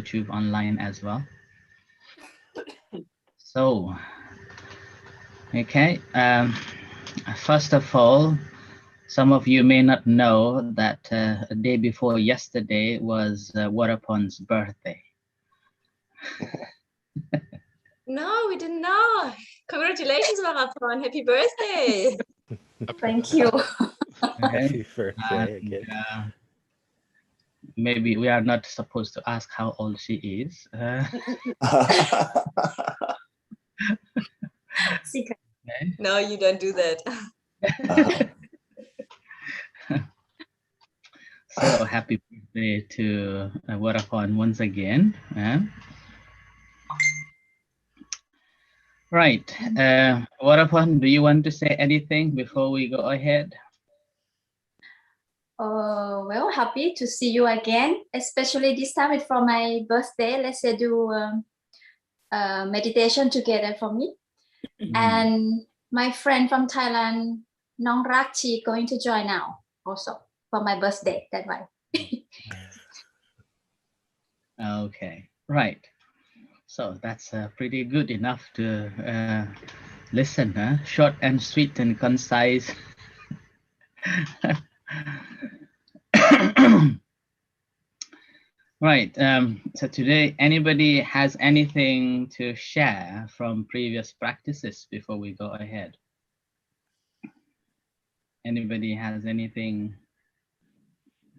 YouTube online as well. So, okay. First of all, some of you may not know that a day before yesterday was Warapon's birthday. No, we didn't know. Congratulations, Varapon. Happy birthday. Thank you. Happy birthday again. Maybe we are not supposed to ask how old she is. Secret. Okay. No, you don't do that. So happy birthday to Warapon once again. Right. Warapon, do you want to say anything before we go ahead? Well, happy to see you again, especially this time it's for my birthday. Let's say do meditation together for me. And my friend from Thailand, Nong Rakchi, going to join now also for my birthday. That way. Okay, right. So that's pretty good enough to listen, huh? Short and sweet and concise. Right. So today, anybody has anything to share from previous practices before we go ahead? Anybody has anything?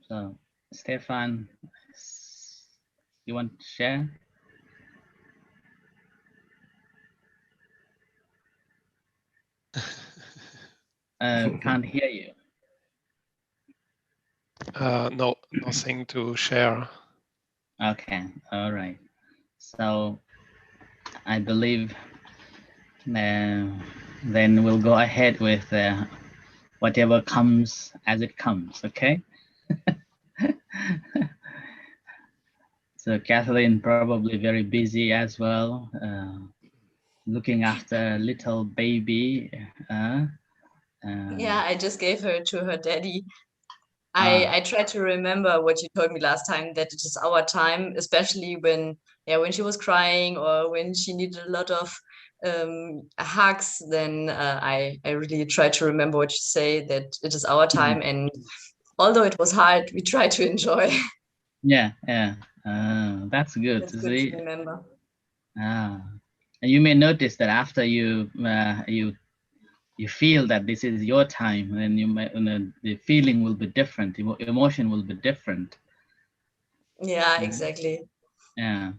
So, Stefan, you want to share? Can't hear you. No, nothing to share. Okay, all right. So I believe then we'll go ahead with whatever comes as it comes, okay? So Kathleen probably very busy as well, looking after a little baby. Yeah, I just gave her to her daddy. I tried to remember what you told me last time, that it is our time, especially when she was crying or when she needed a lot of hugs. Then I really tried to remember what you say, that it is our time, and although it was hard, we tried to enjoy. Yeah, that's good. That's good to remember. And you may notice that after you feel that this is your time, then the feeling will be different, emotion will be different. Yeah, exactly. Yeah.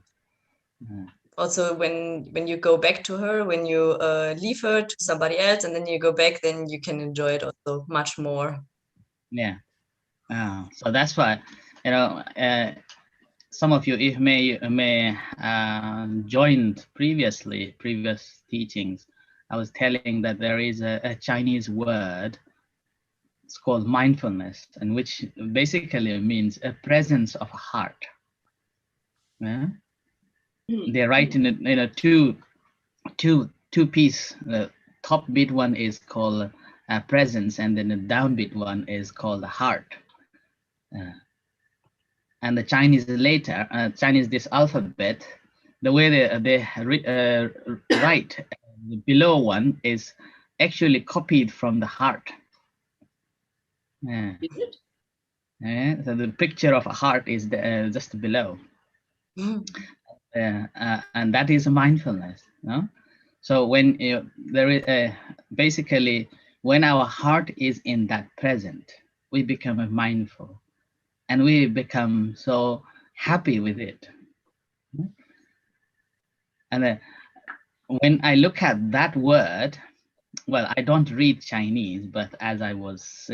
Also, when you go back to her, when you leave her to somebody else, and then you go back, then you can enjoy it also much more. Yeah. So that's why, some of you may joined previous teachings. I was telling that there is a Chinese word. It's called mindfulness, and which basically means a presence of heart. Yeah? They write in a two piece. The top bit one is called presence, and then the downbeat one is called heart. And the Chinese later, Chinese this alphabet, the way they write the below one is actually copied from the heart. Is it? So the picture of a heart is just below. And that is mindfulness. No? So when there is basically when our heart is in that present, we become mindful, and we become so happy with it. And when I look at that word, well, I don't read Chinese, but as I was,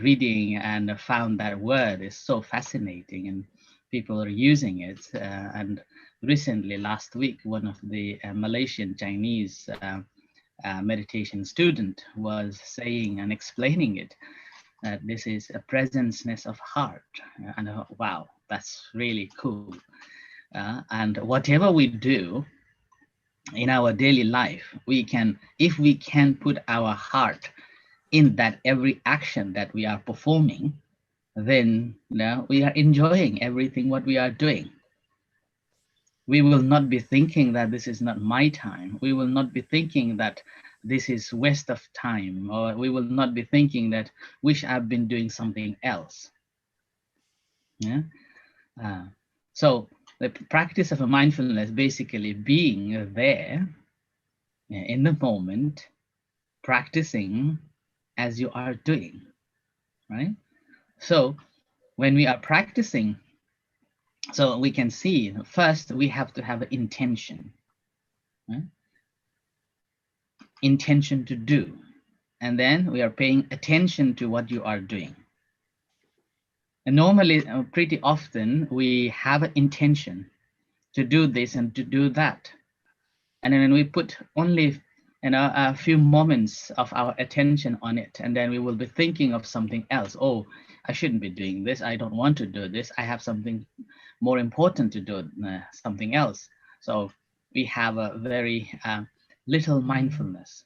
reading and found that word is so fascinating, and people are using it. And recently, last week, one of the Malaysian Chinese meditation student was saying and explaining it, that this is a presenceness of heart. And wow, that's really cool. And whatever we do in our daily life, if we can put our heart in that every action that we are performing, then we are enjoying everything what we are doing. We will not be thinking that this is not my time. We will not be thinking that this is waste of time, or we will not be thinking that wish I've been doing something else. Yeah. So the practice of a mindfulness, basically being there in the moment, practicing as you are doing, right? So when we are practicing, so we can see first we have to have an intention, right? Intention to do, and then we are paying attention to what you are doing. And normally, pretty often, we have an intention to do this and to do that, and then we put only a few moments of our attention on it, and then we will be thinking of something else. Oh, I shouldn't be doing this. I don't want to do this. I have something more important to do, something else. So we have a very little mindfulness,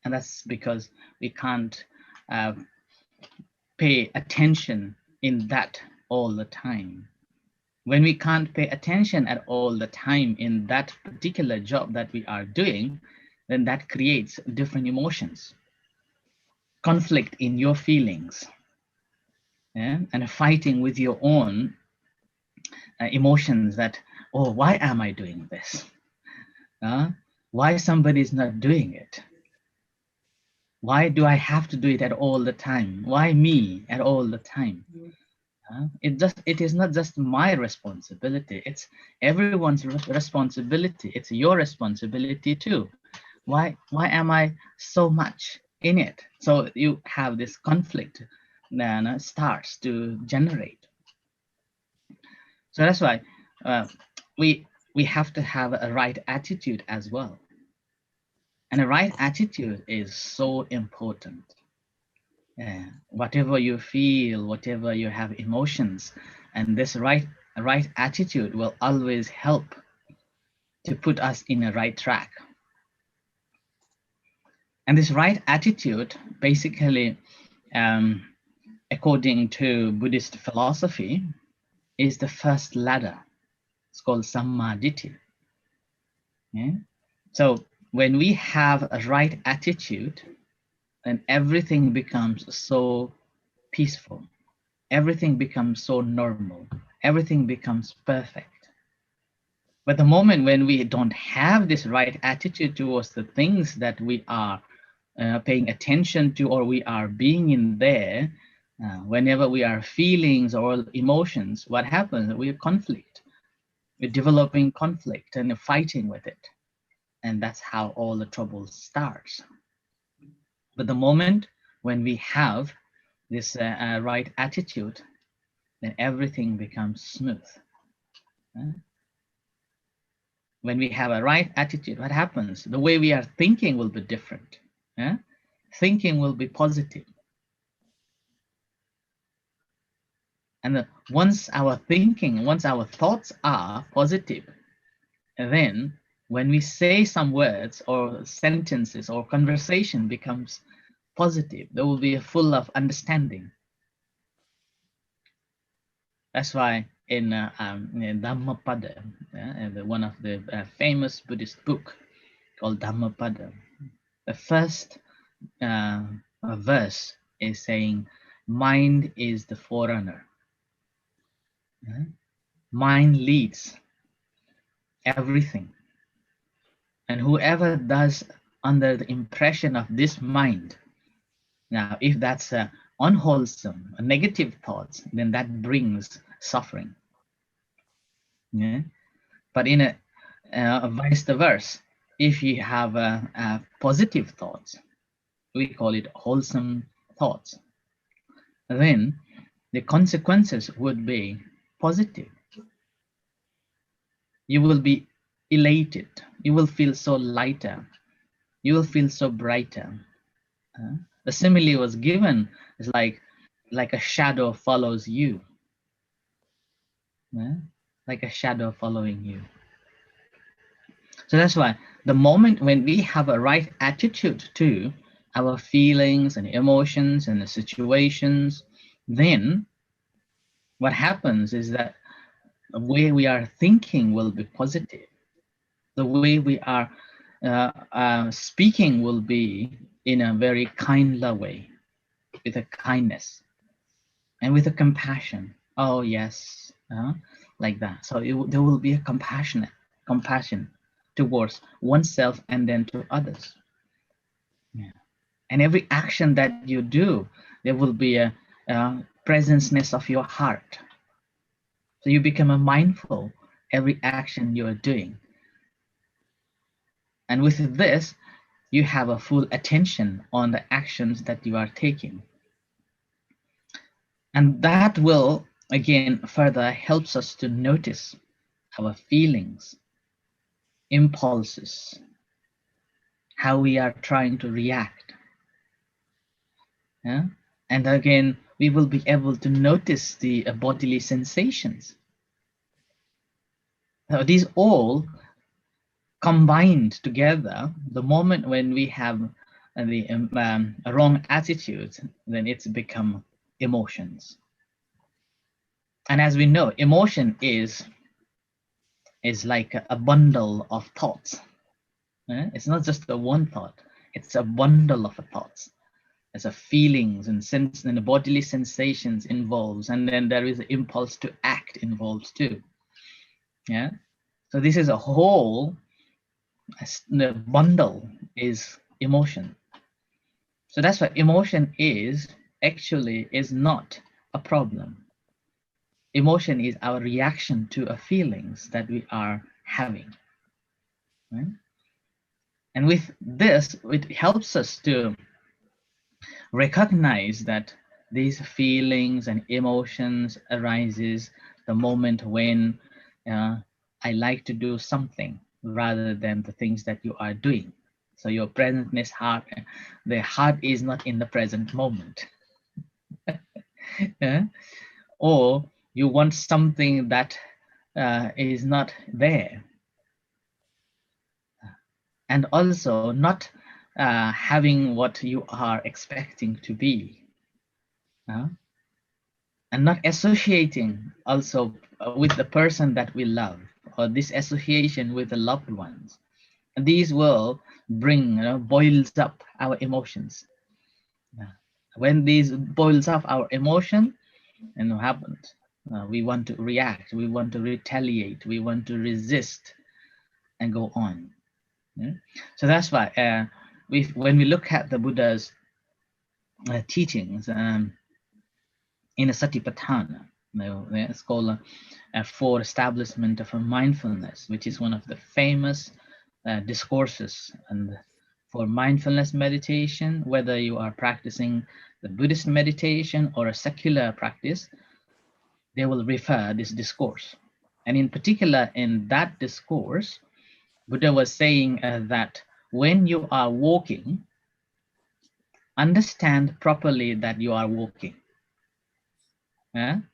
and that's because we can't pay attention in that all the time. When we can't pay attention at all the time in that particular job that we are doing, then that creates different emotions, conflict in your feelings, yeah? And fighting with your own emotions that, oh, why am I doing this? Why somebody is not doing it? Why do I have to do it at all the time? Why me at all the time? It is not just my responsibility. It's everyone's responsibility. It's your responsibility too. Why am I so much in it? So you have this conflict then starts to generate. So that's why we have to have a right attitude as well. And a right attitude is so important. Whatever you feel, whatever you have emotions, and this right attitude will always help to put us in a right track. And this right attitude, basically, according to Buddhist philosophy, is the first ladder. It's called Samadity. Yeah? So when we have a right attitude, then everything becomes so peaceful. Everything becomes so normal. Everything becomes perfect. But the moment when we don't have this right attitude towards the things that we are paying attention to, or we are being in there, whenever we are feelings or emotions, what happens? We conflict. We're developing conflict and fighting with it. And that's how all the trouble starts. But the moment when we have this right attitude, then everything becomes smooth. When we have a right attitude, what happens? The way we are thinking will be different. Thinking will be positive. And once our thinking, once our thoughts are positive, then when we say some words or sentences or conversation becomes positive, there will be full of understanding. That's why in Dhammapada, one of the famous Buddhist book called Dhammapada, the first verse is saying, mind is the forerunner. Mind leads everything. And whoever does under the impression of this mind, now if that's unwholesome, negative thoughts, then that brings suffering. Yeah? But in a vice versa, if you have positive thoughts, we call it wholesome thoughts, then the consequences would be positive. You will be elated. You will feel so lighter. You will feel so brighter. The simile was given is like a shadow follows you. Like a shadow following you. So that's why the moment when we have a right attitude to our feelings and emotions and the situations, then what happens is that The way we are thinking will be positive. The way we are speaking will be in a very kindly way, with a kindness and with a compassion. Oh yes, like that. So there will be a compassion towards oneself and then to others. Yeah. And every action that you do, there will be a presenceness of your heart. So you become a mindful every action you are doing. And with this, you have a full attention on the actions that you are taking. And that will, again, further helps us to notice our feelings, impulses, how we are trying to react. Yeah? And again, we will be able to notice the bodily sensations. Now, these all combined together, the moment when we have the wrong attitude, then it's become emotions. And as we know, emotion is like a bundle of thoughts. It's not just the one thought, it's a bundle of thoughts. There's a feelings and sense and the bodily sensations involves, and then there is the impulse to act involves too. Yeah. So this is a whole, the bundle is emotion. So that's why emotion is actually is not a problem. Emotion is our reaction to a feelings that we are having. Right? And with this, it helps us to recognize that these feelings and emotions arises the moment when I like to do something rather than the things that you are doing. So your presentness heart, the heart is not in the present moment. Yeah? Or you want something that is not there. And also not having what you are expecting to be. And not associating also with the person that we love, or this association with the loved ones. And these will bring, boils up our emotions. When these boils up our emotion, and what happens? We want to react, we want to retaliate, we want to resist and go on. Yeah? So that's why when we look at the Buddha's teachings in a Satipatthana, it's called for establishment of a mindfulness, which is one of the famous discourses. And for mindfulness meditation, whether you are practicing the Buddhist meditation or a secular practice, they will refer this discourse. And in particular, in that discourse, Buddha was saying that when you are walking, understand properly that you are walking. And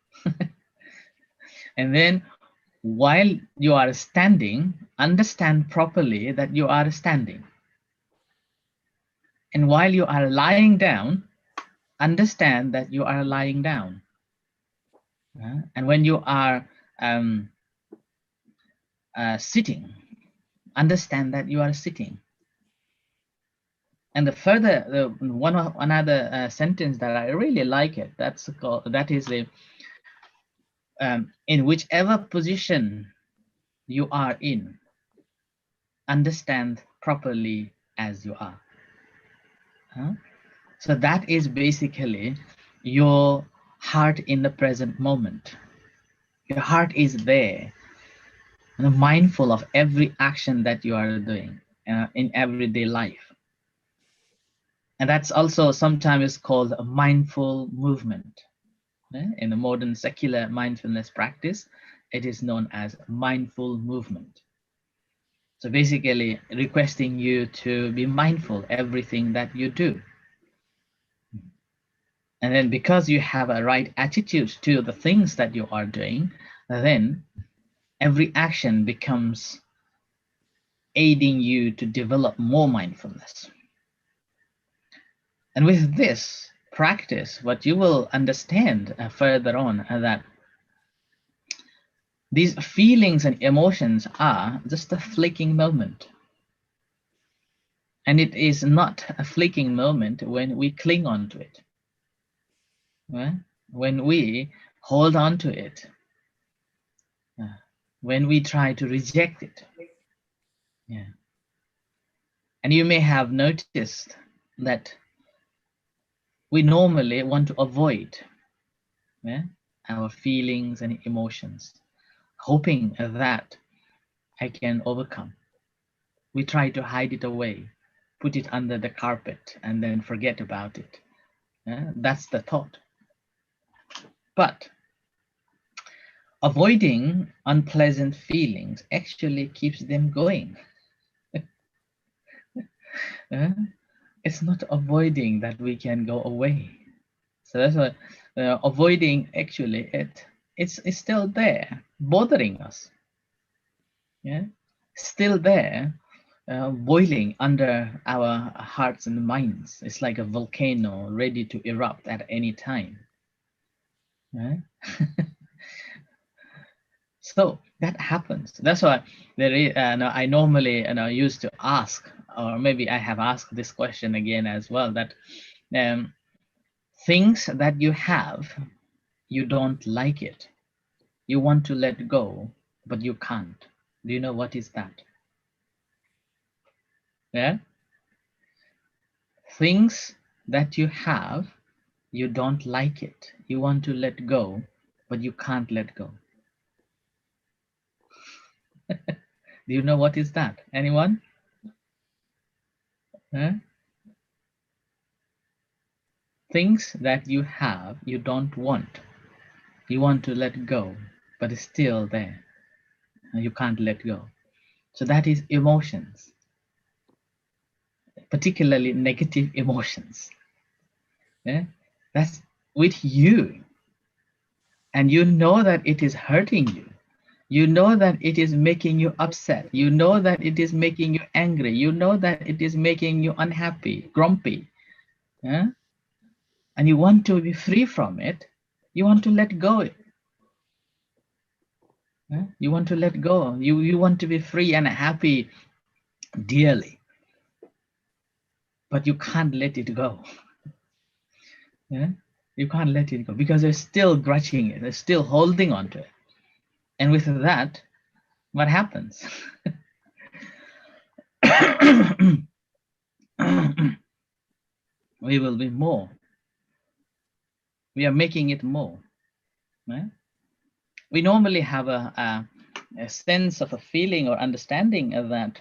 then while you are standing, understand properly that you are standing. And while you are lying down, understand that you are lying down. And when you are sitting, understand that you are sitting. And the further, another sentence that I really like it, that is in whichever position you are in, understand properly as you are. So that is basically your heart in the present moment. Your heart is there, mindful of every action that you are doing in everyday life. And that's also sometimes called a mindful movement. In the modern secular mindfulness practice, it is known as mindful movement. So basically requesting you to be mindful everything that you do. And then because you have a right attitude to the things that you are doing, then every action becomes aiding you to develop more mindfulness. And with this practice, what you will understand further on that These feelings and emotions are just a fleeting moment. And it is not a fleeting moment when we cling on to it. Right? When we hold on to it. When we try to reject it. Yeah. And you may have noticed that we normally want to avoid our feelings and emotions, hoping that I can overcome. We try to hide it away, put it under the carpet, and then forget about it. That's the thought. But avoiding unpleasant feelings actually keeps them going. It's not avoiding that we can go away. So that's why avoiding actually it's still there, bothering us. Yeah, still there, boiling under our hearts and minds. It's like a volcano ready to erupt at any time. Right? So that happens. That's why there is. I normally used to ask, or maybe I have asked this question again as well. That things that you have, you don't like it. You want to let go, but you can't. Do you know what is that? Yeah. Things that you have, you don't like it. You want to let go, but you can't let go. Do you know what is that? Anyone? Things that you have, you don't want. You want to let go, but it's still there. You can't let go. So that is emotions, particularly negative emotions. That's with you. And you know that it is hurting you. You know that it is making you upset. You know that it is making you angry. You know that it is making you unhappy, grumpy. And you want to be free from it. You want to let go. You want to let go. You want to be free and happy dearly. But you can't let it go. You can't let it go because they're still grudging it. They're still holding on to it. And with that, what happens? We will be more. We are making it more. Right? We normally have a sense of a feeling or understanding of that.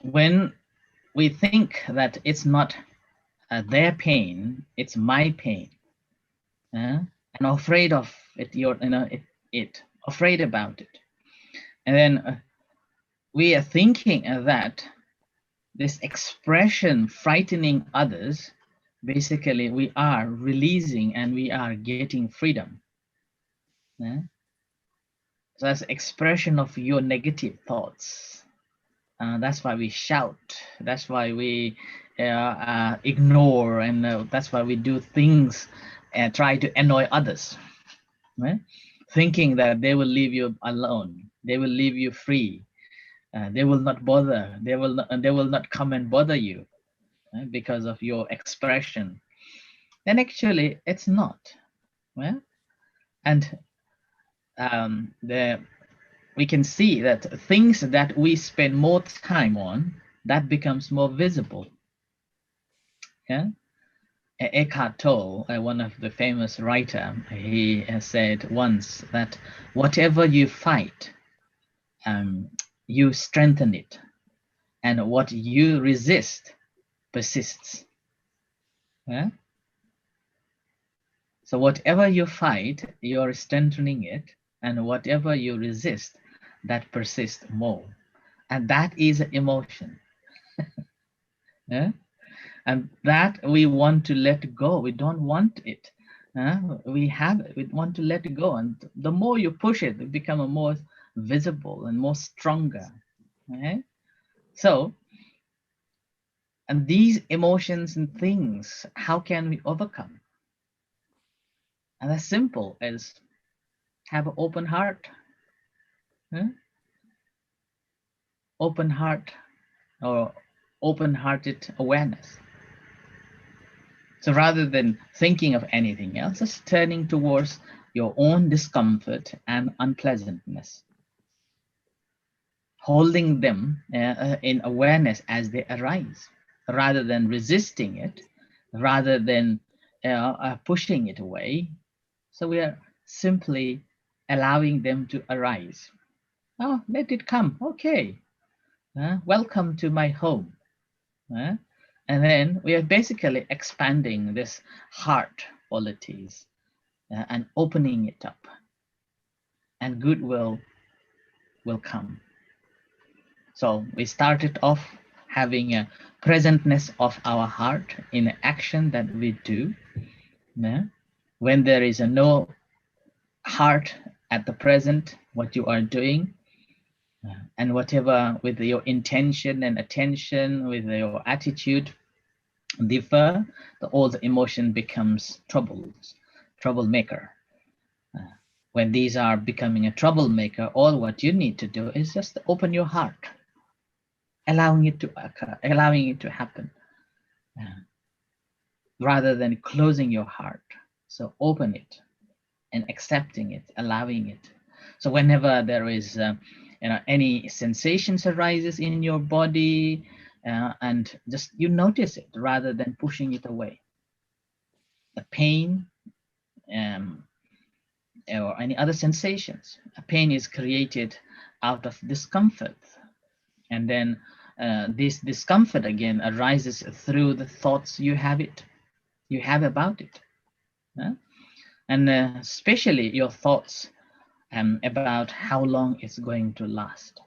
When we think that it's not their pain, it's my pain, and afraid of it, afraid about it, and then we are thinking that this expression frightening others, basically we are releasing and we are getting freedom. So that's expression of your negative thoughts. That's why we shout. That's why we ignore, and that's why we do things and try to annoy others, right? Thinking that they will leave you alone, they will leave you free, they will not bother, they will not come and bother you, right? Because of your expression. And actually, it's not, right? And we can see that things that we spend more time on, that becomes more visible. Yeah. Eckhart Tolle, one of the famous writer, he said once that whatever you fight, you strengthen it, and what you resist persists. Yeah? So whatever you fight, you're strengthening it, and whatever you resist, that persists more. And that is emotion. Yeah? And that we want to let go. We don't want it. We have it. We want to let it go. And the more you push it, it becomes more visible and more stronger. Okay? So, and these emotions and things, how can we overcome? And as simple as have an open heart. Huh? Open heart or open-hearted awareness. So rather than thinking of anything else, just turning towards your own discomfort and unpleasantness, holding them in awareness as they arise, rather than resisting it, rather than pushing it away. So we are simply allowing them to arise. Oh, let it come. Okay. Welcome to my home. And then we are basically expanding this heart qualities and opening it up, and goodwill will come. So we started off having a presentness of our heart in action that we do. When there is no heart at the present, what you are doing, and whatever with your intention and attention, with your attitude differ, all the emotion becomes troublemaker. When these are becoming a troublemaker, all what you need to do is just open your heart, allowing it to occur, allowing it to happen, rather than closing your heart. So open it and accepting it, allowing it. So whenever there is any sensations arises in your body, and just you notice it rather than pushing it away. The pain or any other sensations. Pain is created out of discomfort, and then this discomfort again arises through the thoughts you have about it, and especially your thoughts about how long it's going to last.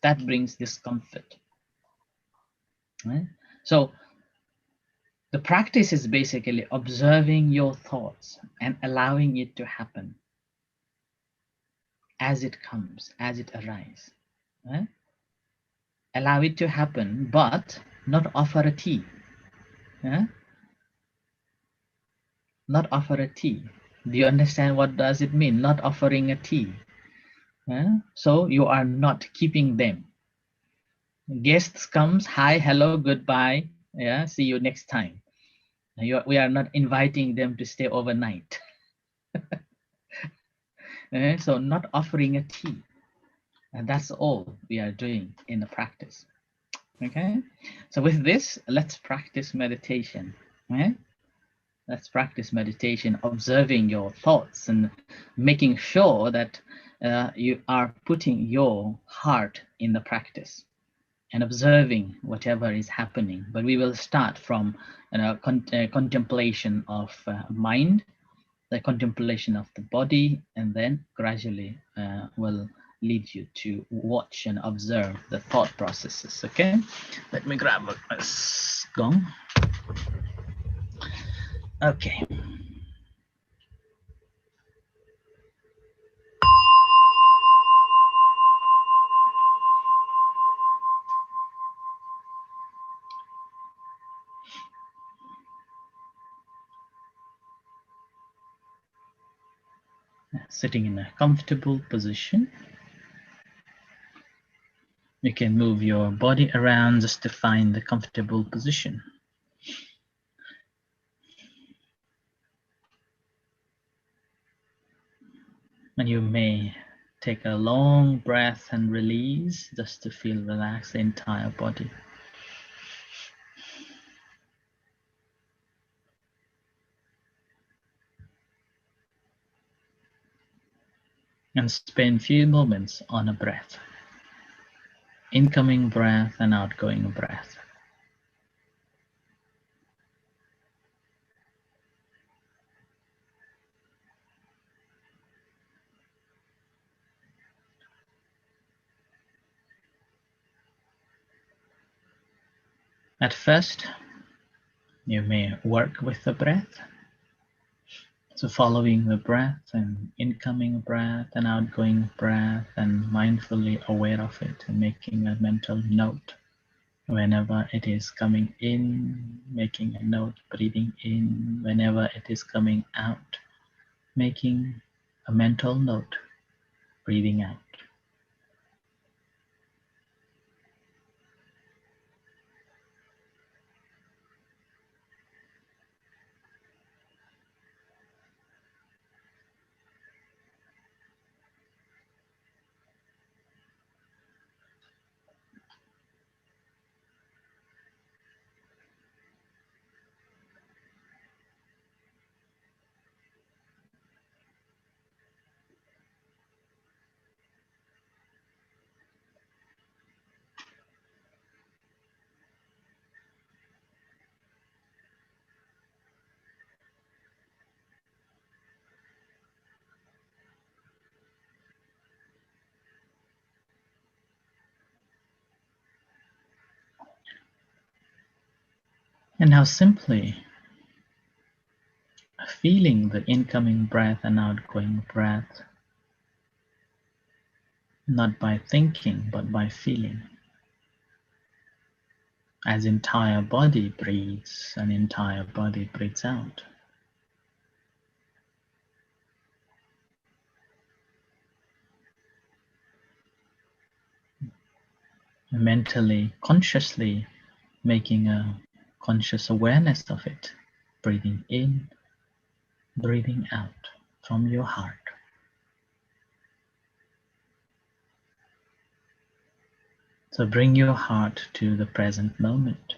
That brings discomfort. Right? So the practice is basically observing your thoughts and allowing it to happen as it comes, as it arises. Right? Allow it to happen, but not offer a tea. Not offer a tea. Do you understand what does it mean? Not offering a tea. So you are not keeping them. Guests comes, hi, hello, goodbye. Yeah, see you next time. We are not inviting them to stay overnight. So not offering a tea. And that's all we are doing in the practice. Okay, so with this, let's practice meditation. Okay? Let's practice meditation, observing your thoughts and making sure that you are putting your heart in the practice and observing whatever is happening. But we will start from contemplation of mind, the contemplation of the body, and then gradually will lead you to watch and observe the thought processes. Okay, let me grab a gong. Okay. Sitting in a comfortable position. You can move your body around just to find the comfortable position. And you may take a long breath and release just to feel relaxed the entire body. And spend a few moments on a breath. Incoming breath and outgoing breath. At first, you may work with the breath. So following the breath and incoming breath and outgoing breath, and mindfully aware of it and making a mental note whenever it is coming in, making a note, breathing in whenever it is coming out, making a mental note, breathing out. And now simply feeling the incoming breath and outgoing breath, not by thinking, but by feeling. As entire body breathes and entire body breathes out. Mentally, consciously making a conscious awareness of it, breathing in, breathing out from your heart. So bring your heart to the present moment.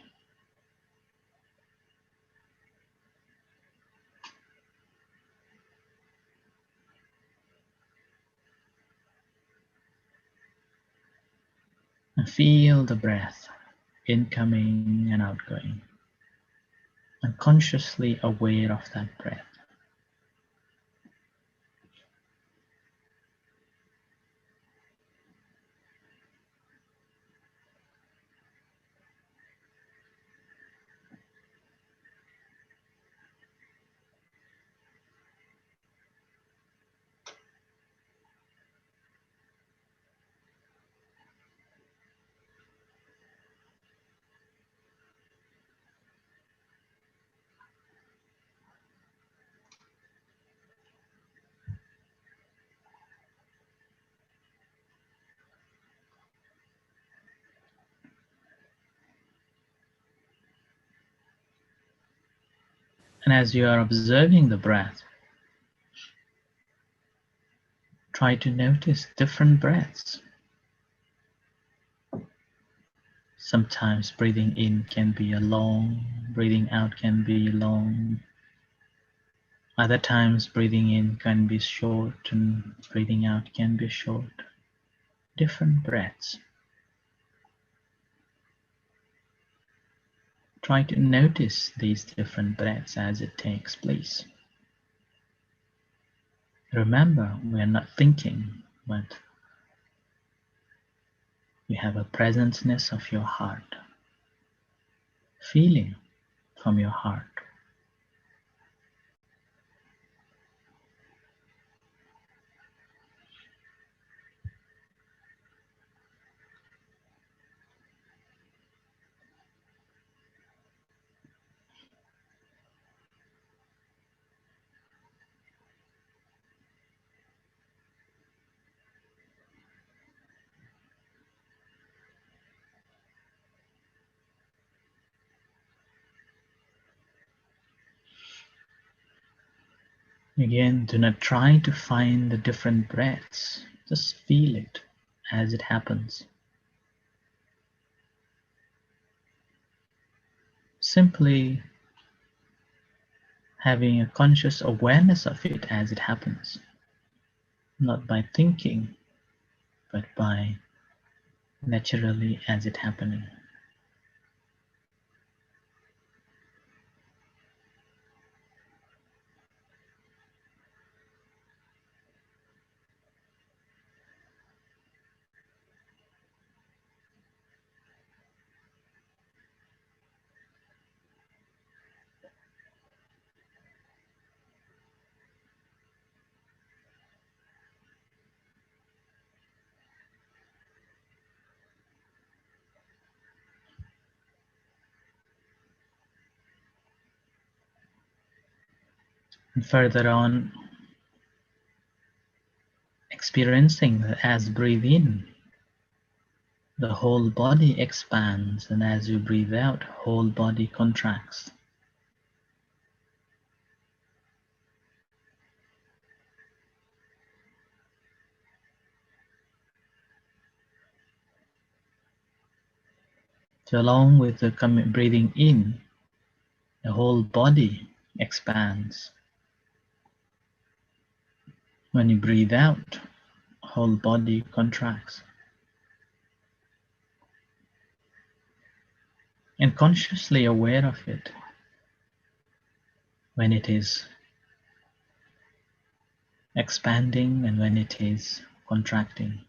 And feel the breath incoming and outgoing. And consciously aware of that breath. And as you are observing the breath, try to notice different breaths. Sometimes breathing in can be a long, breathing out can be long. Other times breathing in can be short and breathing out can be short. Different breaths. Try to notice these different breaths as it takes place. Remember, we are not thinking, but we have a presentness of your heart, feeling from your heart. Again, do not try to find the different breaths. Just feel it as it happens. Simply having a conscious awareness of it as it happens. Not by thinking, but by naturally as it happening. And further on, experiencing that as breathe in, the whole body expands, and as you breathe out, whole body contracts. So along with the breathing in, the whole body expands. When you breathe out, whole body contracts. And consciously aware of it when it is expanding and when it is contracting.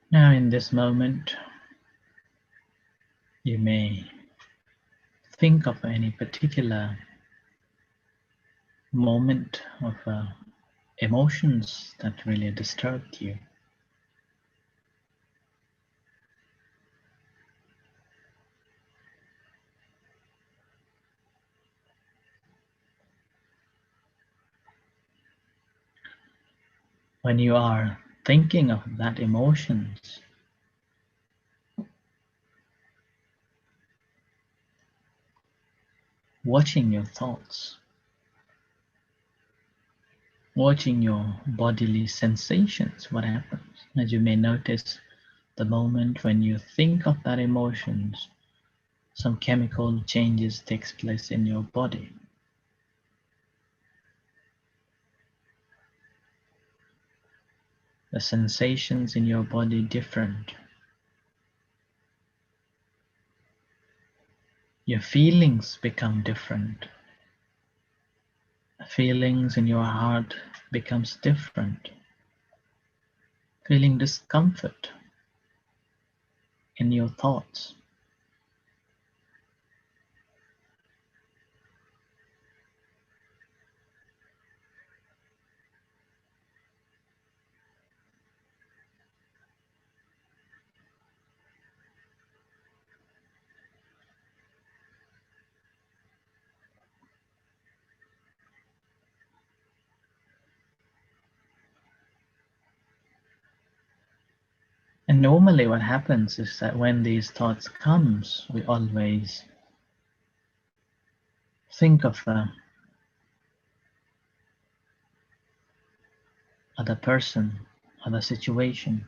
Now in this moment, you may think of any particular moment of emotions that really disturbed you. When you are thinking of that emotions, watching your thoughts, watching your bodily sensations, what happens. As you may notice, the moment when you think of that emotions, some chemical changes takes place in your body. The sensations in your body different. Your feelings become different. Feelings in your heart becomes different. Feeling discomfort in your thoughts. And normally what happens is that when these thoughts comes, we always think of the other person or the situation.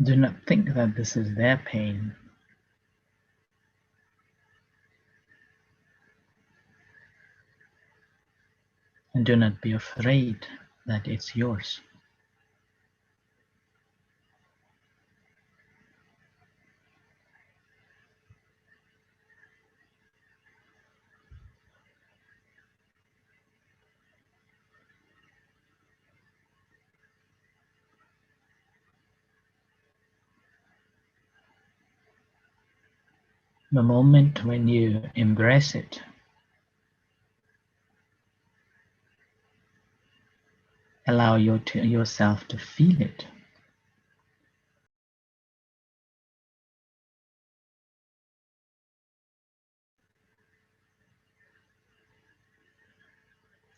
Do not think that this is their pain. And do not be afraid that it's yours. The moment when you embrace it, allow yourself to feel it.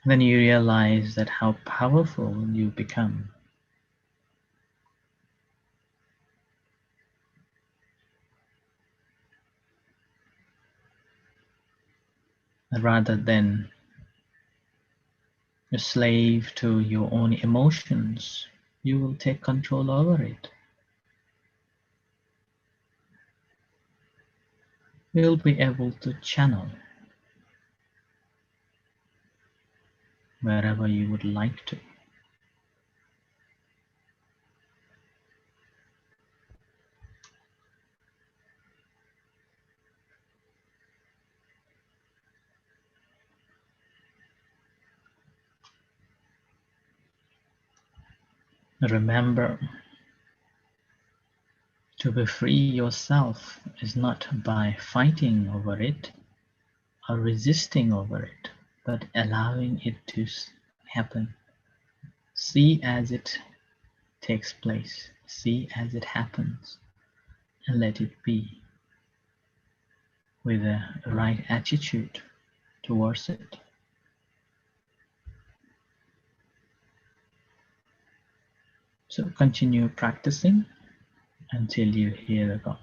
Then you realize that how powerful you become. Rather than a slave to your own emotions, you will take control over it. You'll be able to channel wherever you would like to. Remember, to be free yourself is not by fighting over it or resisting over it, but allowing it to happen. See as it takes place, see as it happens, and let it be with the right attitude towards it. So continue practicing until you hear the gong.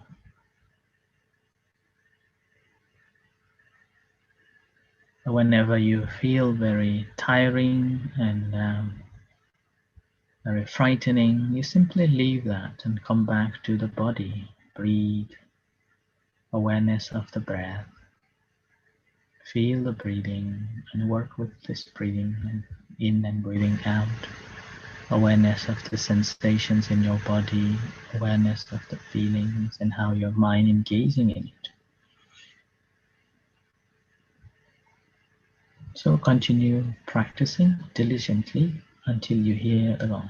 Whenever you feel very tiring and very frightening, you simply leave that and come back to the body. Breathe, awareness of the breath. Feel the breathing and work with this breathing in and breathing out. Awareness of the sensations in your body, awareness of the feelings and how your mind engaging in it. So continue practicing diligently until you hear the gong.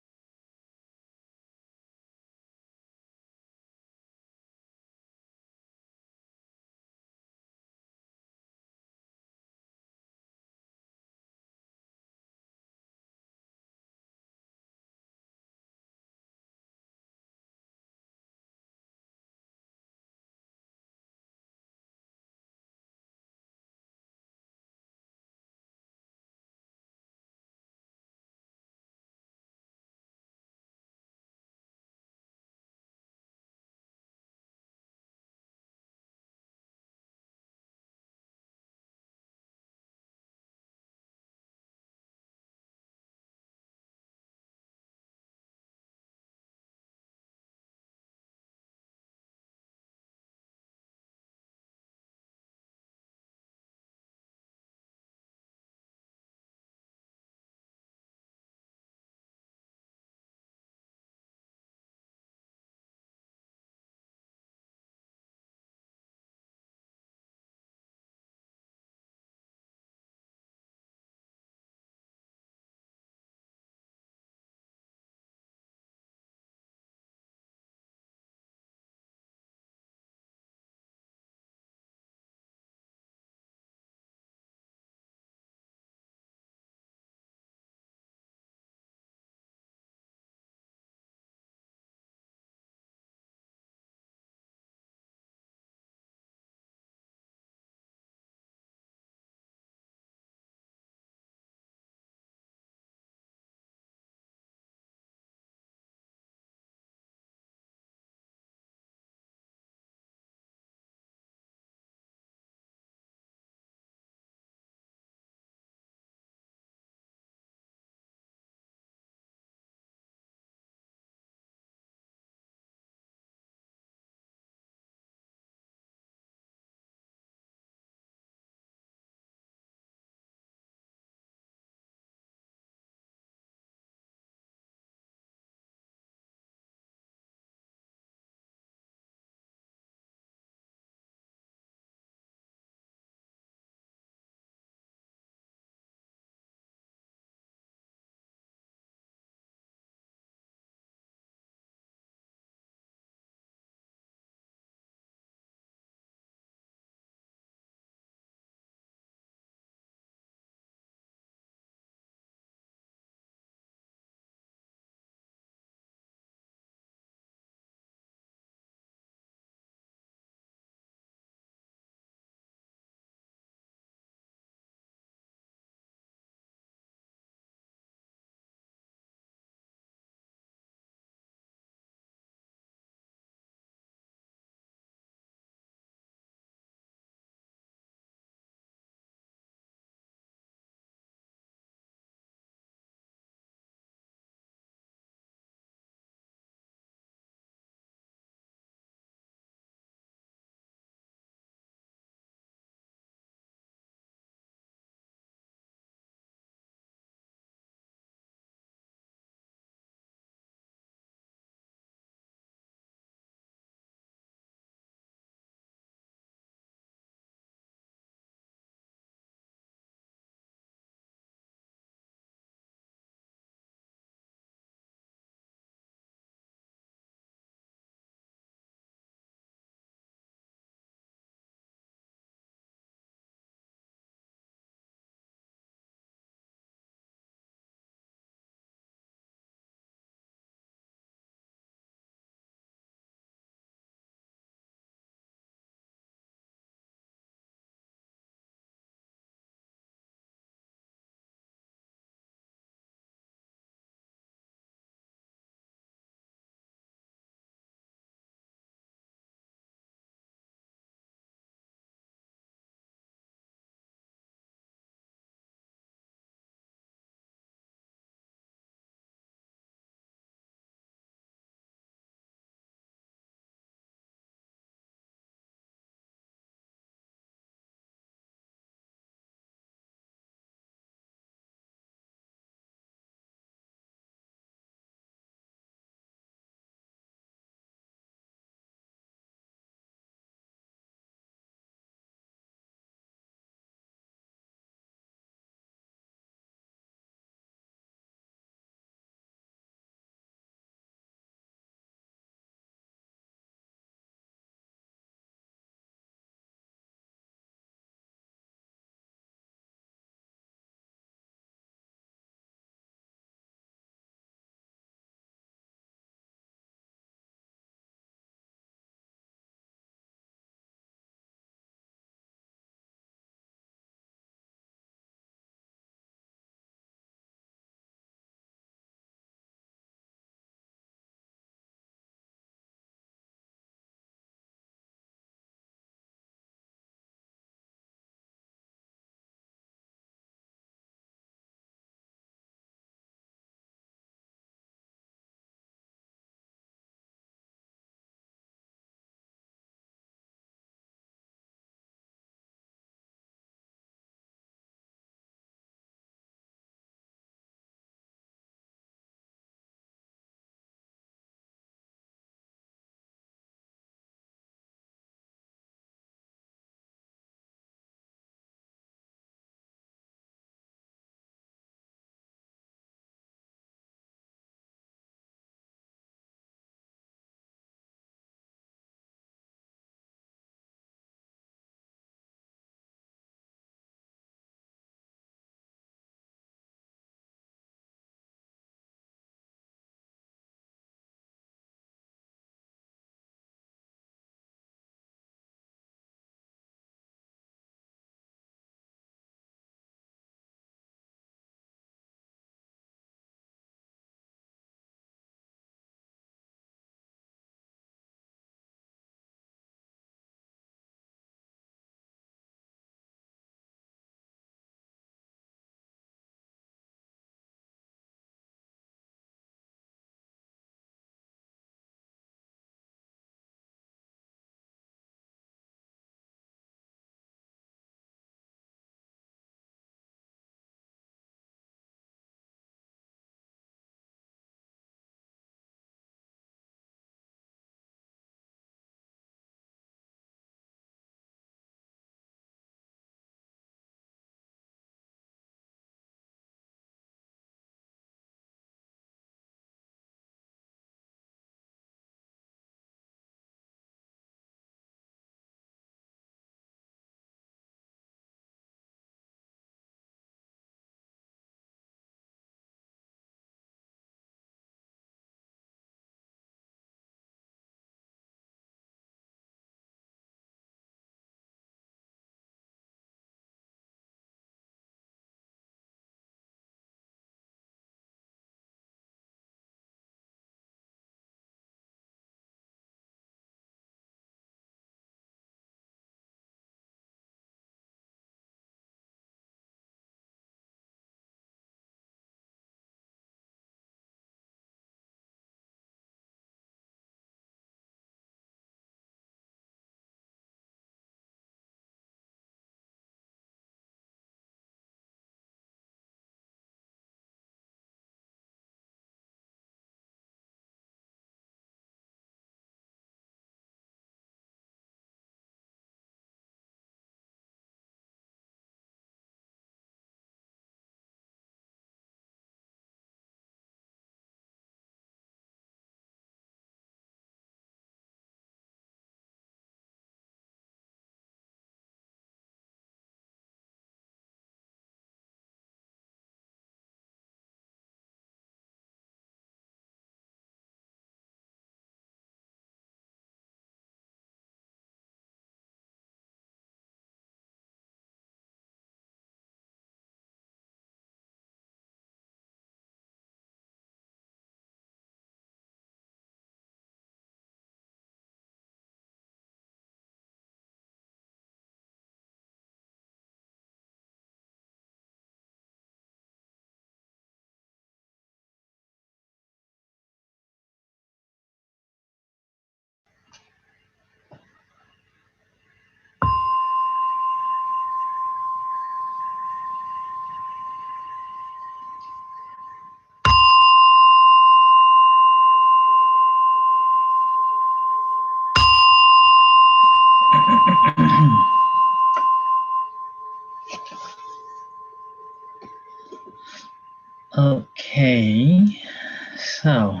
So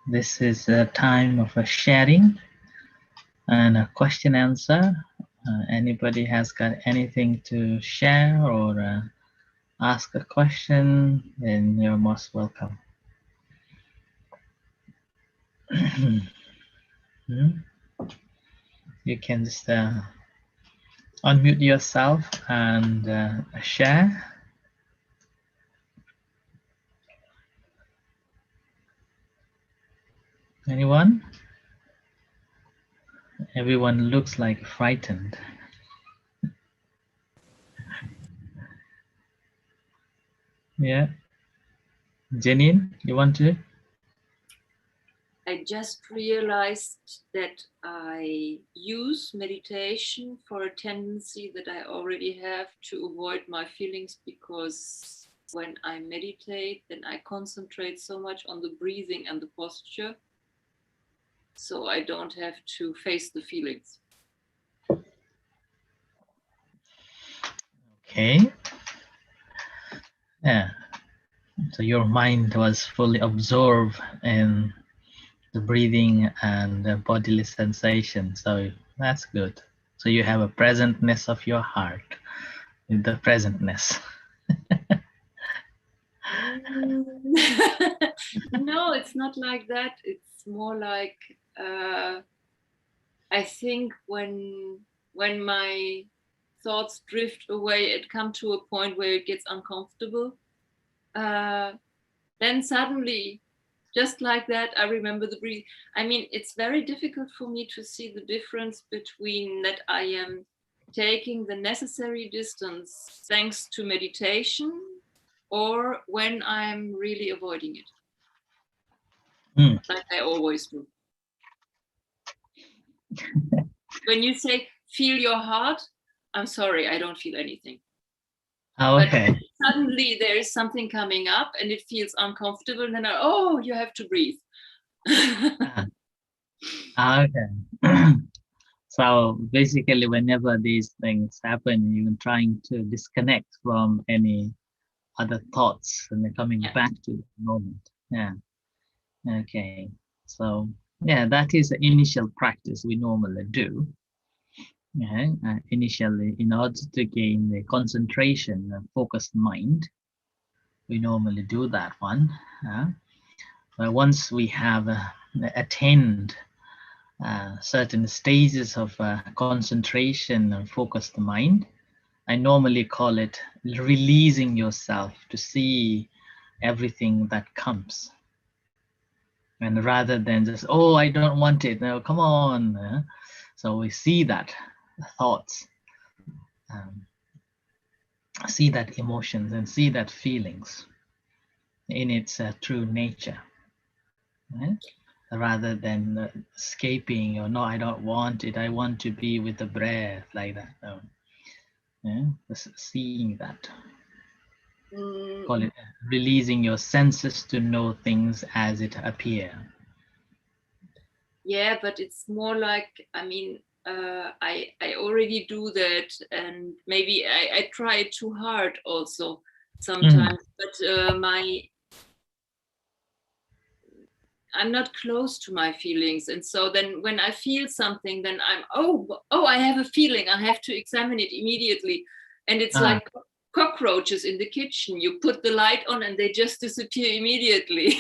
this is a time of a sharing and a question answer. Anybody has got anything to share or ask a question, then you're most welcome. You can just unmute yourself and share. Anyone? Everyone looks like frightened. Yeah. Janine, you want to? I just realized that I use meditation for a tendency that I already have to avoid my feelings, because when I meditate, then I concentrate so much on the breathing and the posture, so I don't have to face the feelings. Okay. Yeah. So your mind was fully absorbed in the breathing and the bodily sensation. So that's good. So you have a presentness of your heart with the presentness. No, it's not like that. It's more like I think when my thoughts drift away, it comes to a point where it gets uncomfortable. Then suddenly, just like that, I remember the breathing. I mean, it's very difficult for me to see the difference between that I am taking the necessary distance thanks to meditation, or when I'm really avoiding it, like I always do. When you say feel your heart, I'm sorry, I don't feel anything. Okay. But suddenly there is something coming up and it feels uncomfortable, and then you have to breathe. Okay. So basically, whenever these things happen, you're trying to disconnect from any other thoughts and they're coming back to the moment. Yeah. Okay. So yeah, that is the initial practice we normally do. Yeah. Initially, in order to gain the concentration and focused mind, we normally do that one. But once we have attained certain stages of concentration and focused mind, I normally call it releasing yourself to see everything that comes. And rather than just, oh, I don't want it, no, come on. So we see that thoughts, see that emotions, and see that feelings in its true nature. Right? Rather than escaping, or no, I don't want it, I want to be with the breath, like that. No. Yeah? Just seeing that. Call it releasing your senses to know things as it appear. Yeah, but it's more like, I mean, I already do that, and maybe I try too hard also sometimes, but I'm not close to my feelings, and so then when I feel something, then I'm I have a feeling, I have to examine it immediately, and it's like cockroaches in the kitchen. You put the light on and they just disappear immediately.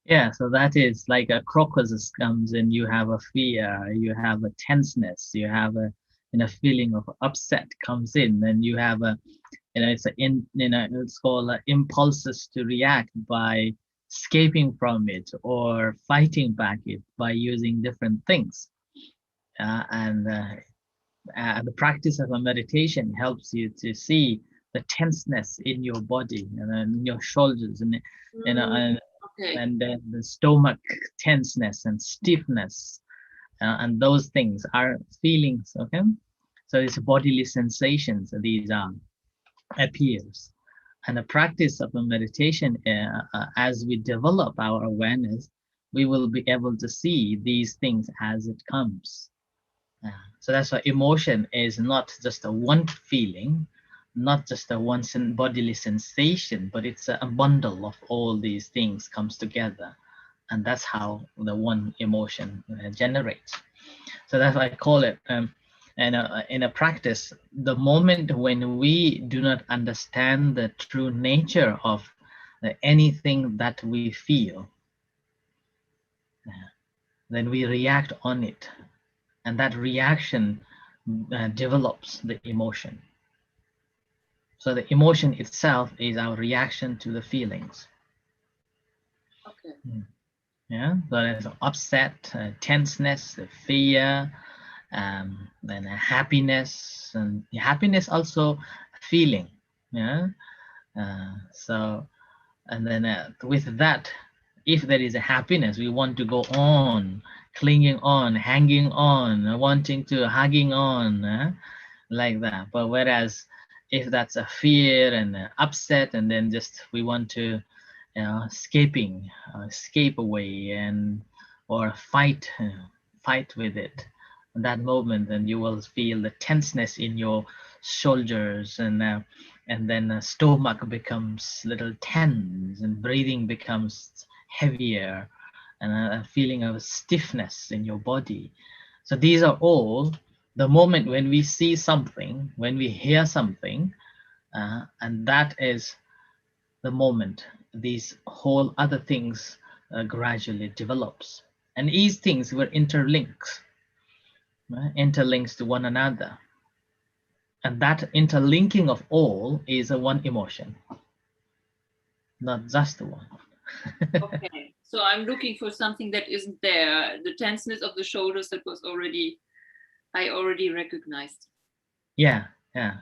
Yeah, so that is like a crocus comes in, you have a fear, you have a tenseness, you have a feeling of upset comes in, and you have a it's called impulses to react by escaping from it or fighting back it by using different things. The practice of a meditation helps you to see the tenseness in your body and in your shoulders and and then the stomach tenseness and stiffness, and those things are feelings. Okay, so it's bodily sensations. These are appears, and the practice of a meditation, as we develop our awareness, we will be able to see these things as it comes. So that's why emotion is not just a one feeling, not just a one bodily sensation, but it's a bundle of all these things comes together, and that's how the one emotion generates. So that's why I call it in a practice, the moment when we do not understand the true nature of anything that we feel, then we react on it, and that reaction develops the emotion. So the emotion itself is our reaction to the feelings. Okay. Yeah, so there's upset, tenseness, fear, then happiness, and happiness also feeling. Yeah, so and then with that, if there is a happiness, we want to go on, clinging on, hanging on, wanting to hugging on, like that. But whereas if that's a fear and upset, and then just we want to escape away, and or fight with it, in that moment, then you will feel the tenseness in your shoulders, and then stomach becomes little tense, and breathing becomes heavier, and a feeling of stiffness in your body. So these are all the moment when we see something, when we hear something, and that is the moment these whole other things gradually develops, and these things were interlinks to one another, and that interlinking of all is a one emotion, not just the one. Okay, so I'm looking for something that isn't there. The tenseness of the shoulders, that was I already recognized. Yeah.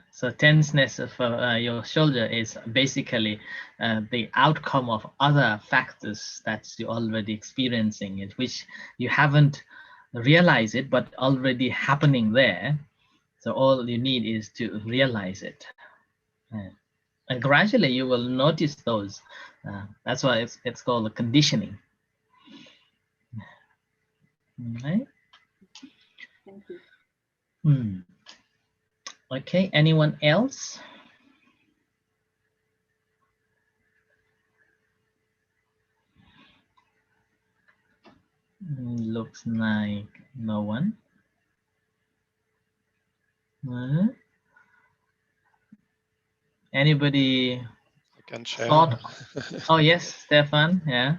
So tenseness of your shoulder is basically the outcome of other factors that you're already experiencing it, which you haven't realized it, but already happening there. So all you need is to realize it. And gradually you will notice those. That's why it's called conditioning. Right? Thank you. Okay, anyone else? Looks like no one. Anybody? I can share. Oh yes, Stefan. Yeah.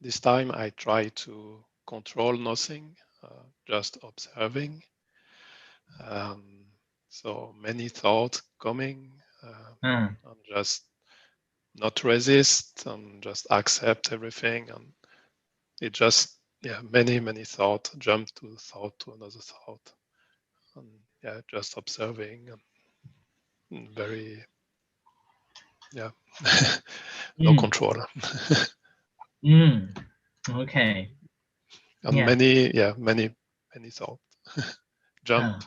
This time I try to control nothing, just observing. So many thoughts coming, and just not resist, and just accept everything, and it just many thoughts, jump to thought to another thought, and just observing, and very no control. Okay. And many thoughts jump.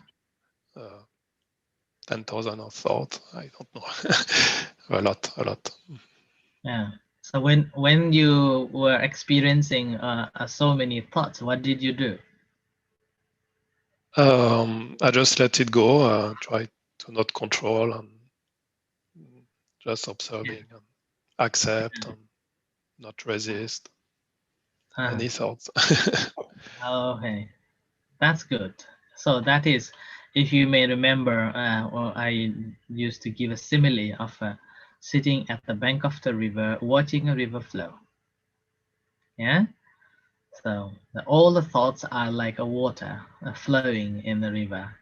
10,000 of thoughts. I don't know. a lot. Yeah. So when you were experiencing so many thoughts, what did you do? I just let it go. Try to not control, and just observing, and accept, and not resist. Many thoughts. Okay, that's good. So that is, if you may remember, or I used to give a simile of sitting at the bank of the river, watching a river flow. Yeah. So all the thoughts are like a water flowing in the river.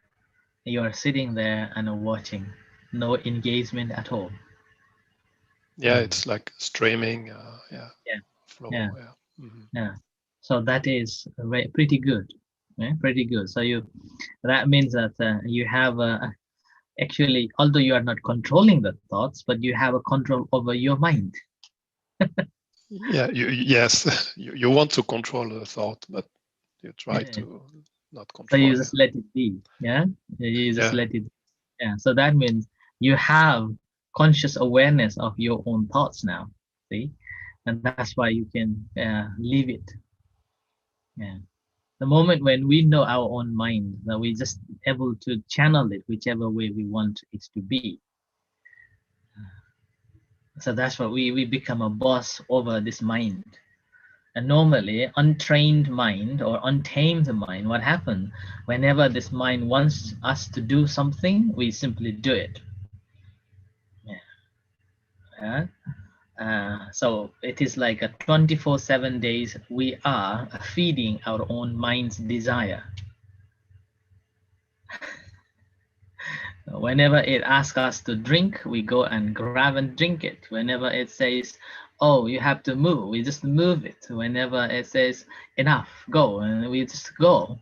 You are sitting there and watching, no engagement at all. Yeah, it's like streaming. Flow. Yeah. So that is pretty good. Yeah, pretty good. So that means that you have actually, although you are not controlling the thoughts, but you have a control over your mind. Yes, you want to control the thought, but you try to not control. So you just let it be. Yeah, you just let it. Yeah. So that means you have conscious awareness of your own thoughts now. See, and that's why you can leave it. Yeah. The moment when we know our own mind, that we just able to channel it whichever way we want it to be. So that's what we become a boss over this mind. And normally, untrained mind or untamed mind, what happens? Whenever this mind wants us to do something, we simply do it. Yeah. So it is like a 24/7 days we are feeding our own mind's desire. Whenever it asks us to drink, we go and grab and drink it. Whenever it says, oh, you have to move, we just move it. Whenever it says, enough, go, and we just go.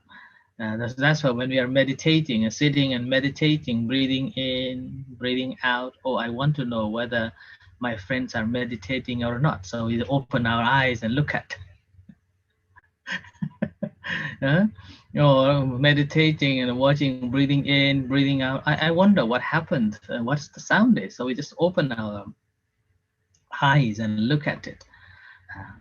That's why when we are meditating and sitting and meditating, breathing in, breathing out, oh, I want to know whether my friends are meditating or not. So we open our eyes and look at. Or meditating and watching, breathing in, breathing out. I wonder what happened, what's the sound is. So we just open our eyes and look at it.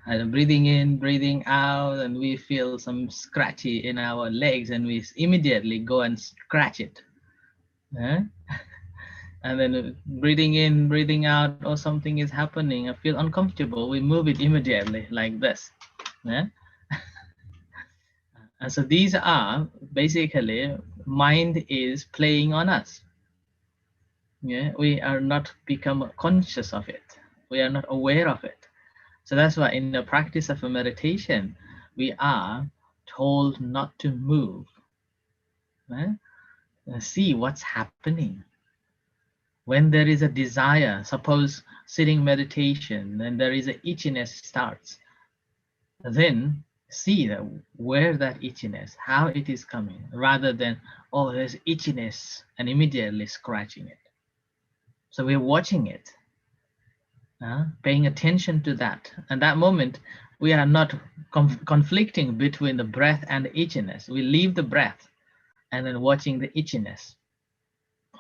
And breathing in, breathing out, and we feel some scratchy in our legs, and we immediately go and scratch it. And then breathing in, breathing out, or something is happening, I feel uncomfortable, we move it immediately like this. And so these are basically mind is playing on us. We are not become conscious of it. We are not aware of it. So that's why in the practice of a meditation, we are told not to move. See what's happening. When there is a desire, suppose sitting meditation, then there is a itchiness starts. Then see that where that itchiness, how it is coming, rather than, oh, there's itchiness, and immediately scratching it. So we're watching it, paying attention to that. And that moment, we are not conflicting between the breath and the itchiness. We leave the breath and then watching the itchiness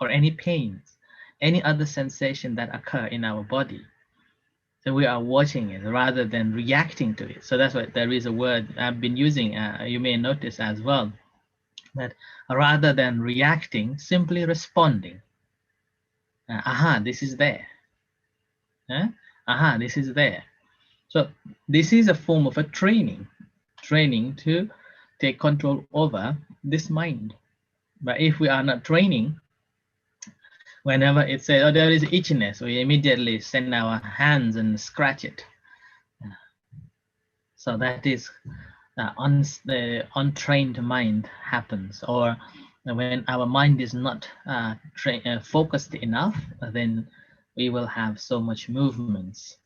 or any pains, any other sensation that occur in our body. So we are watching it rather than reacting to it. So that's why there is a word I've been using, you may notice as well, that rather than reacting, simply responding. Aha, this is there. Aha, this is there. So this is a form of a training to take control over this mind. But if we are not training, whenever it says, oh, there is itchiness, we immediately send our hands and scratch it. So that is the untrained mind happens. Or when our mind is not focused enough, then we will have so much movements.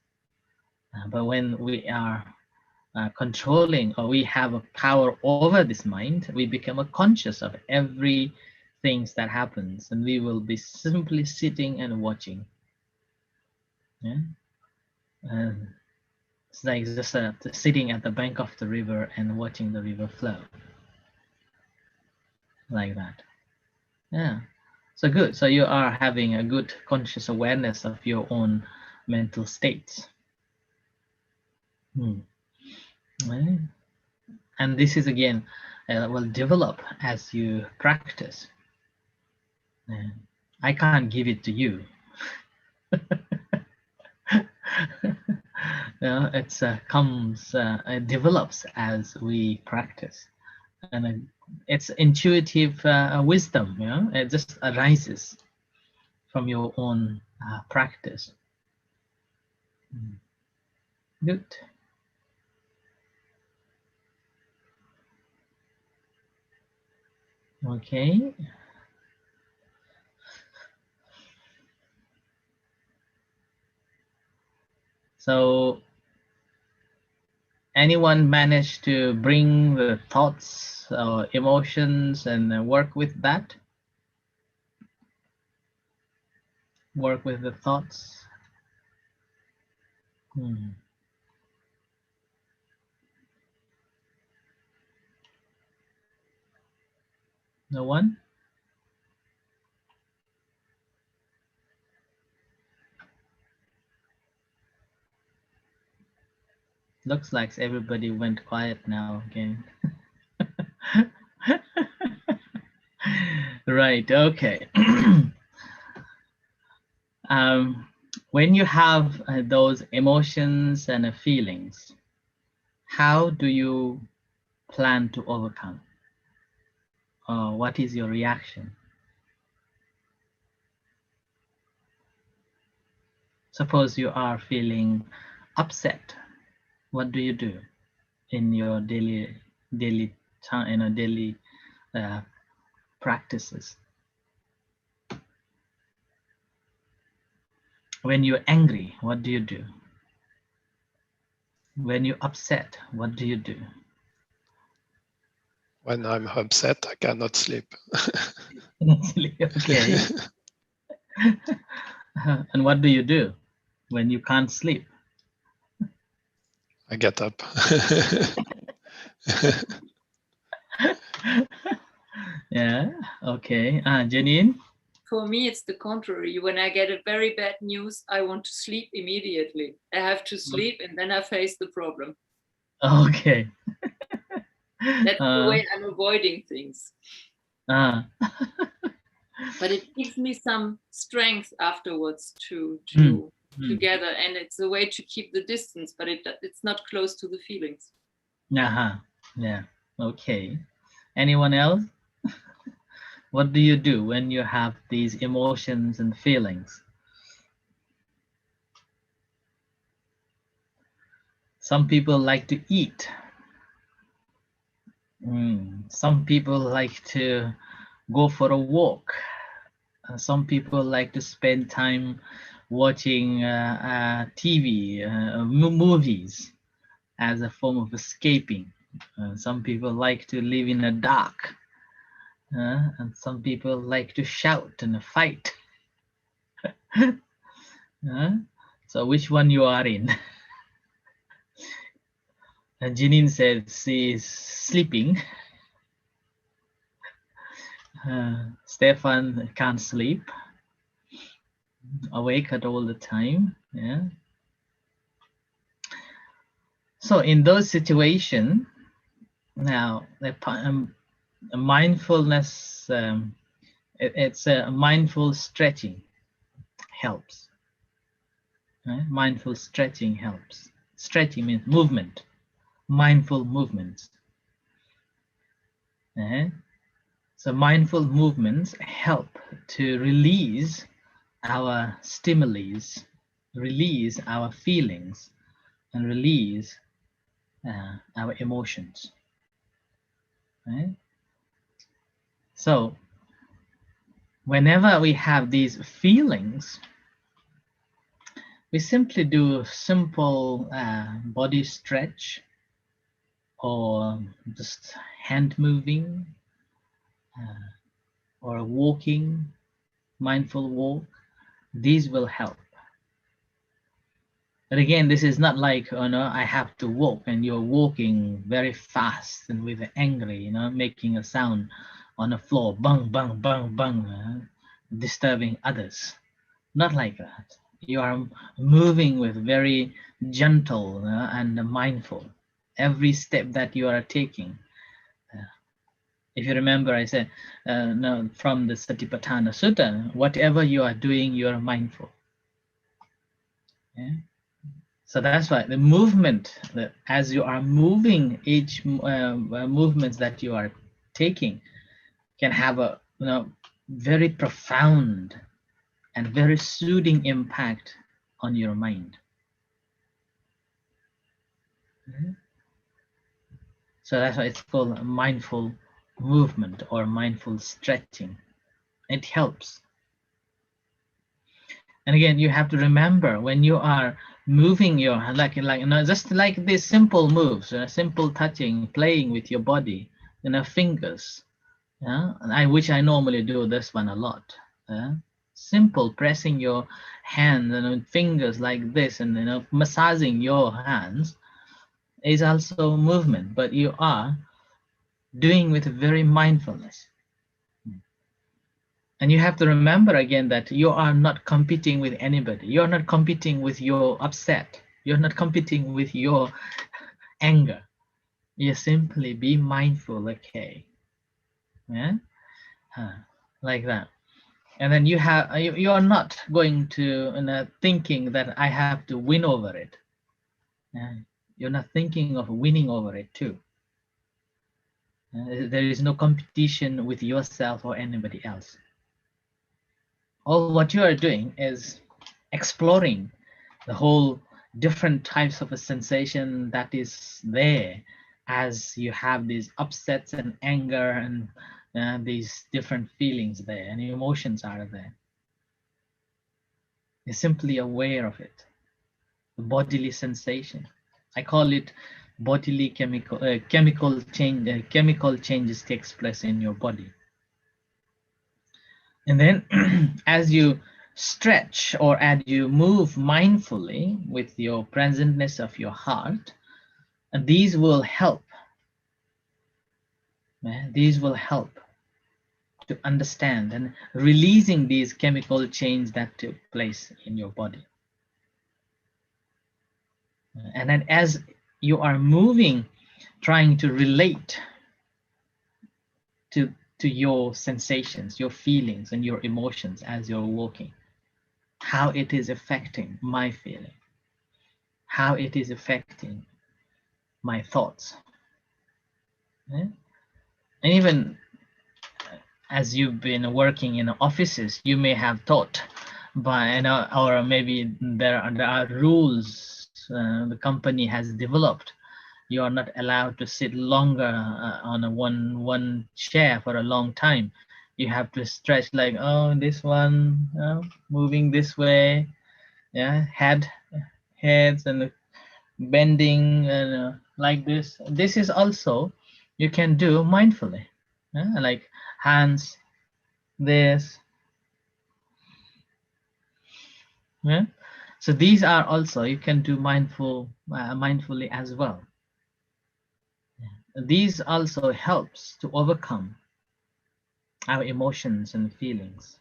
But when we are controlling, or we have a power over this mind, we become conscious of every things that happens, and we will be simply sitting and watching. It's like just sitting at the bank of the river and watching the river flow, like that. So good. So you are having a good conscious awareness of your own mental states. Right. And this is again will develop as you practice. I can't give it to you. It comes, it develops as we practice, and it's intuitive wisdom. It just arises from your own practice. Good. Okay. So anyone managed to bring the thoughts or emotions and work with that? Work with the thoughts? No one? Looks like everybody went quiet now again. Right. Okay. When you have those emotions and feelings, how do you plan to overcome? What is your reaction? Suppose you are feeling upset. What do you do in your daily time, daily practices? When you're angry, what do you do? When you're upset, what do you do? When I'm upset, I cannot sleep. Okay. And what do you do when you can't sleep? I get up. Yeah. Okay. Janine? For me, it's the contrary. When I get a very bad news, I want to sleep immediately. I have to sleep and then I face the problem. Okay. That's the way I'm avoiding things. But it gives me some strength afterwards to together, and it's a way to keep the distance, but it's not close to the feelings. Yeah. Okay. Anyone else? What do you do when you have these emotions and feelings? Some people like to eat. Some people like to go for a walk. Some people like to spend time watching TV, movies as a form of escaping. Some people like to live in the dark. And some people like to shout and fight. So which one you are in? Janine said she is sleeping. Stefan can't sleep. Awake at all the time. Yeah. So in those situations, now the mindfulness, it's a mindful stretching helps. Right? Mindful stretching helps. Stretching means movement, mindful movements. So mindful movements help to release our stimuli, release our feelings, and release our emotions. Right? So whenever we have these feelings, we simply do simple body stretch or just hand moving or walking, mindful walk. These will help. But again, this is not like, I have to walk and you're walking very fast and with angry, making a sound on the floor, bang, bang, bang, bang, disturbing others. Not like that. You are moving with very gentle and mindful. Every step that you are taking. If you remember, I said from the Satipatthana Sutta, whatever you are doing, you are mindful. Yeah? So that's why the movement, as you are moving, each movements that you are taking can have a very profound and very soothing impact on your mind. So that's why it's called a mindful movement or mindful stretching. It helps. And again, you have to remember when you are moving your just like these simple moves, simple touching, playing with your body, fingers. Which I normally do this one a lot. Simple pressing your hands and fingers like this, and massaging your hands is also movement, but you are doing with very mindfulness. And you have to remember again that you are not competing with anybody. You're not competing with your upset. You're not competing with your anger. You simply be mindful, okay? Yeah? like that. And then you are not going to thinking that I have to win over it. You're not thinking of winning over it too. There is no competition with yourself or anybody else. All what you are doing is exploring the whole different types of a sensation that is there as you have these upsets and anger and these different feelings there and emotions are there. You're simply aware of it. The bodily sensation. I call it bodily chemical changes takes place in your body. And then as you stretch or as you move mindfully with your presentness of your heart, and these will help. These will help to understand and releasing these chemical changes that took place in your body. And then as you are moving, trying to relate to your sensations, your feelings, and your emotions as you're walking, how it is affecting my feeling, how it is affecting my thoughts. And even as you've been working in offices, you may have thought, but or maybe there are rules the company has developed. You are not allowed to sit longer on a one chair for a long time. You have to stretch like, oh, this one moving this way, yeah, heads and bending like this. This is also you can do mindfully, like hands, this, yeah. So these are also you can do mindfully as well. These also helps to overcome our emotions and feelings.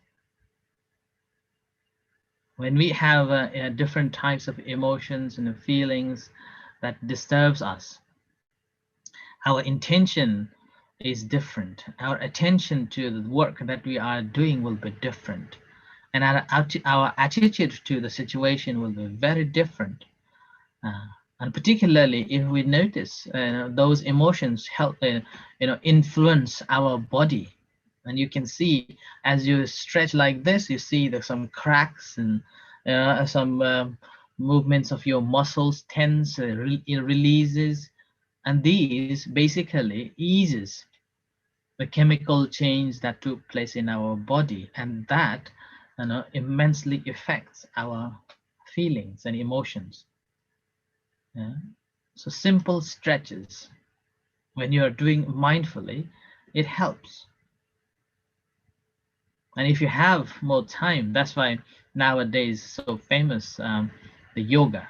When we have different types of emotions and feelings that disturbs us, our intention is different. Our attention to the work that we are doing will be different. And our attitude to the situation will be very different. And particularly if we notice those emotions help, influence our body. And you can see as you stretch like this, you see there's some cracks and some movements of your muscles tense, it releases. And these basically eases the chemical change that took place in our body, and that immensely affects our feelings and emotions. Yeah? So simple stretches, when you are doing mindfully, it helps. And if you have more time, that's why nowadays so famous the yoga,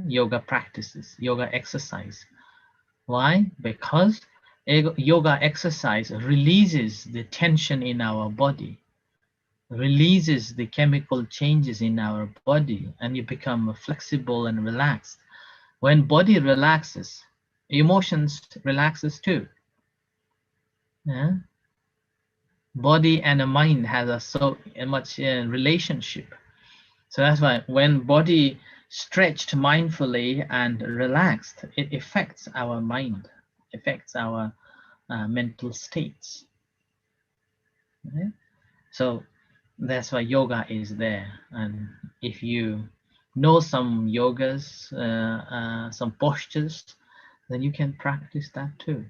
yoga practices, yoga exercise. Why? Because yoga exercise releases the tension in our body, releases the chemical changes in our body, and you become flexible and relaxed. When body relaxes, emotions relaxes too. Yeah? Body and the mind has so much relationship. So that's why when body stretched mindfully and relaxed, it affects our mind, affects our mental states. Okay? So that's why yoga is there. And if you know some yogas, some postures, then you can practice that too.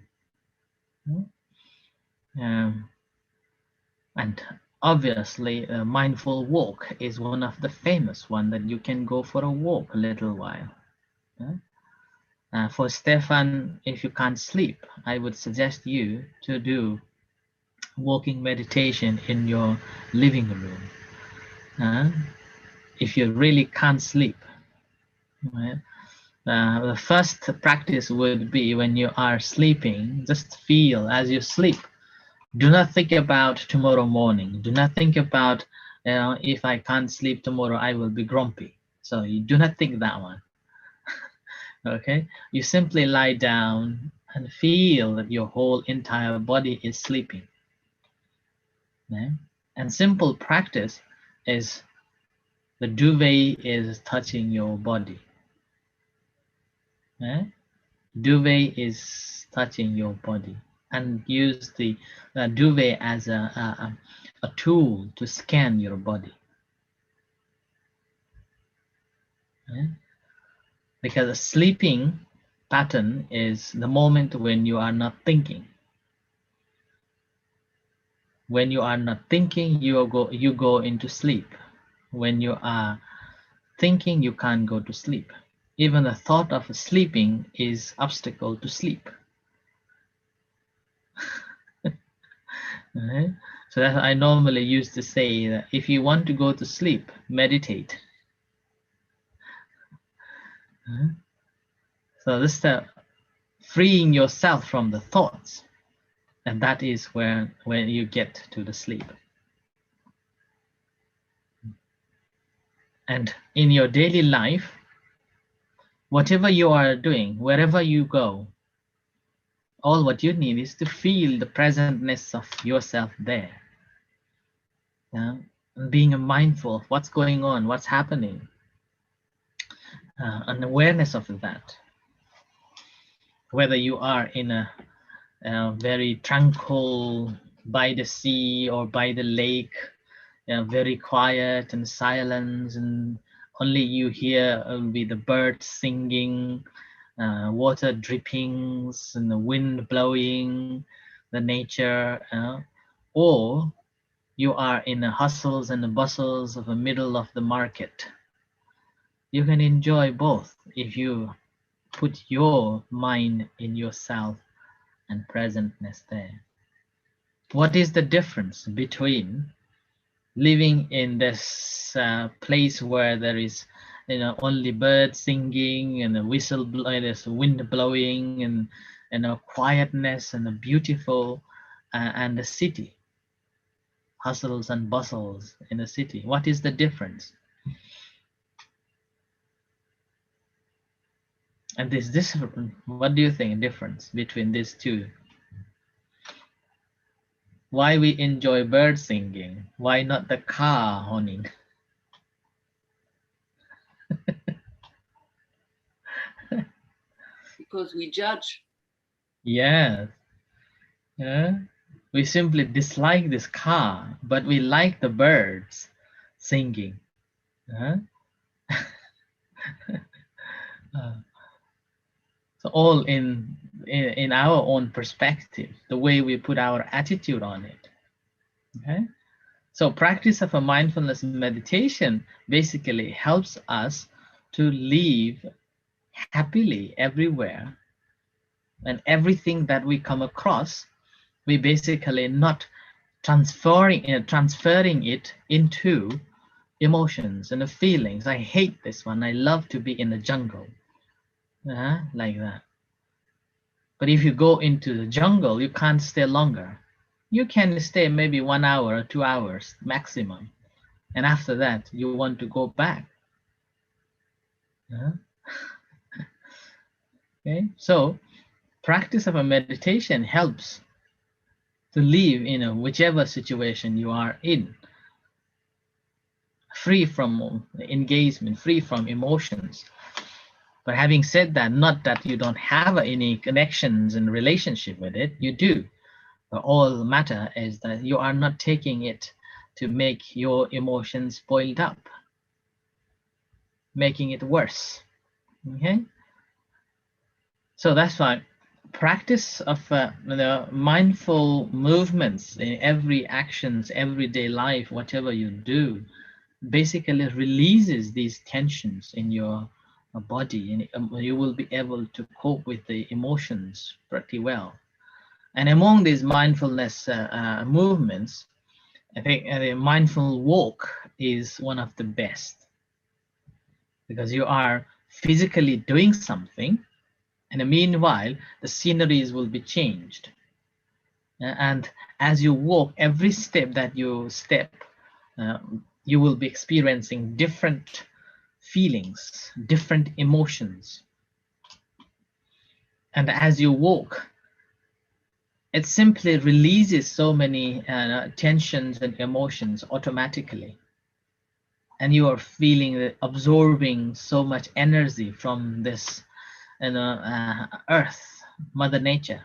And obviously a mindful walk is one of the famous one that you can go for a walk a little while. For Stefan, if you can't sleep, I would suggest you to do walking meditation in your living room. If you really can't sleep, the first practice would be when you are sleeping, just feel as you sleep. Do not think about tomorrow morning. Do not think about, if I can't sleep tomorrow, I will be grumpy. So you do not think that one. Okay, you simply lie down and feel that your whole entire body is sleeping. Okay? And simple practice is the duvet is touching your body. Okay? Duvet is touching your body, and use the duvet as a tool to scan your body. Okay? Because a sleeping pattern is the moment when you are not thinking. When you are not thinking, you go into sleep. When you are thinking, you can't go to sleep. Even the thought of sleeping is obstacle to sleep. Right? So that I normally used to say that if you want to go to sleep, meditate. So this is freeing yourself from the thoughts, and that is when you get to the sleep. And in your daily life, whatever you are doing, wherever you go, all what you need is to feel the presentness of yourself there. Yeah? And being mindful of what's going on, what's happening, an awareness of that. Whether you are in a very tranquil, by the sea or by the lake, very quiet and silence, and only you hear will be the birds singing, water drippings, and the wind blowing, the nature, or you are in the hustles and the bustles of the middle of the market. You can enjoy both if you put your mind in yourself and presentness there. What is the difference between living in this place where there is, only birds singing and a whistle, there's wind blowing, and a quietness and a beautiful, and the city, hustles and bustles in the city? What is the difference? And this, what do you think difference between these two? Why we enjoy bird singing? Why not the car honing? Because we judge. Yes. Yeah. We simply dislike this car, but we like the birds singing. So all in our own perspective, the way we put our attitude on it. Okay. So practice of a mindfulness meditation basically helps us to live happily everywhere, and everything that we come across, we basically not transferring it into emotions and the feelings. I hate this one. I love to be in the jungle, like that. But if you go into the jungle, you can't stay longer. You can stay maybe 1 hour or 2 hours maximum, and after that you want to go back. Okay, so practice of a meditation helps to live in whichever situation you are in, free from engagement, free from emotions. But having said that, not that you don't have any connections and relationship with it, you do. But all matter is that you are not taking it to make your emotions boiled up, making it worse. Okay? So that's why practice of the mindful movements in every actions, everyday life, whatever you do, basically releases these tensions in your body, and you will be able to cope with the emotions pretty well. And among these mindfulness movements, I think the mindful walk is one of the best, because you are physically doing something, and meanwhile the sceneries will be changed. And as you walk, every step that you step, you will be experiencing different feelings, different emotions. And as you walk, it simply releases so many tensions and emotions automatically. And you are feeling, absorbing so much energy from this, earth, Mother Nature.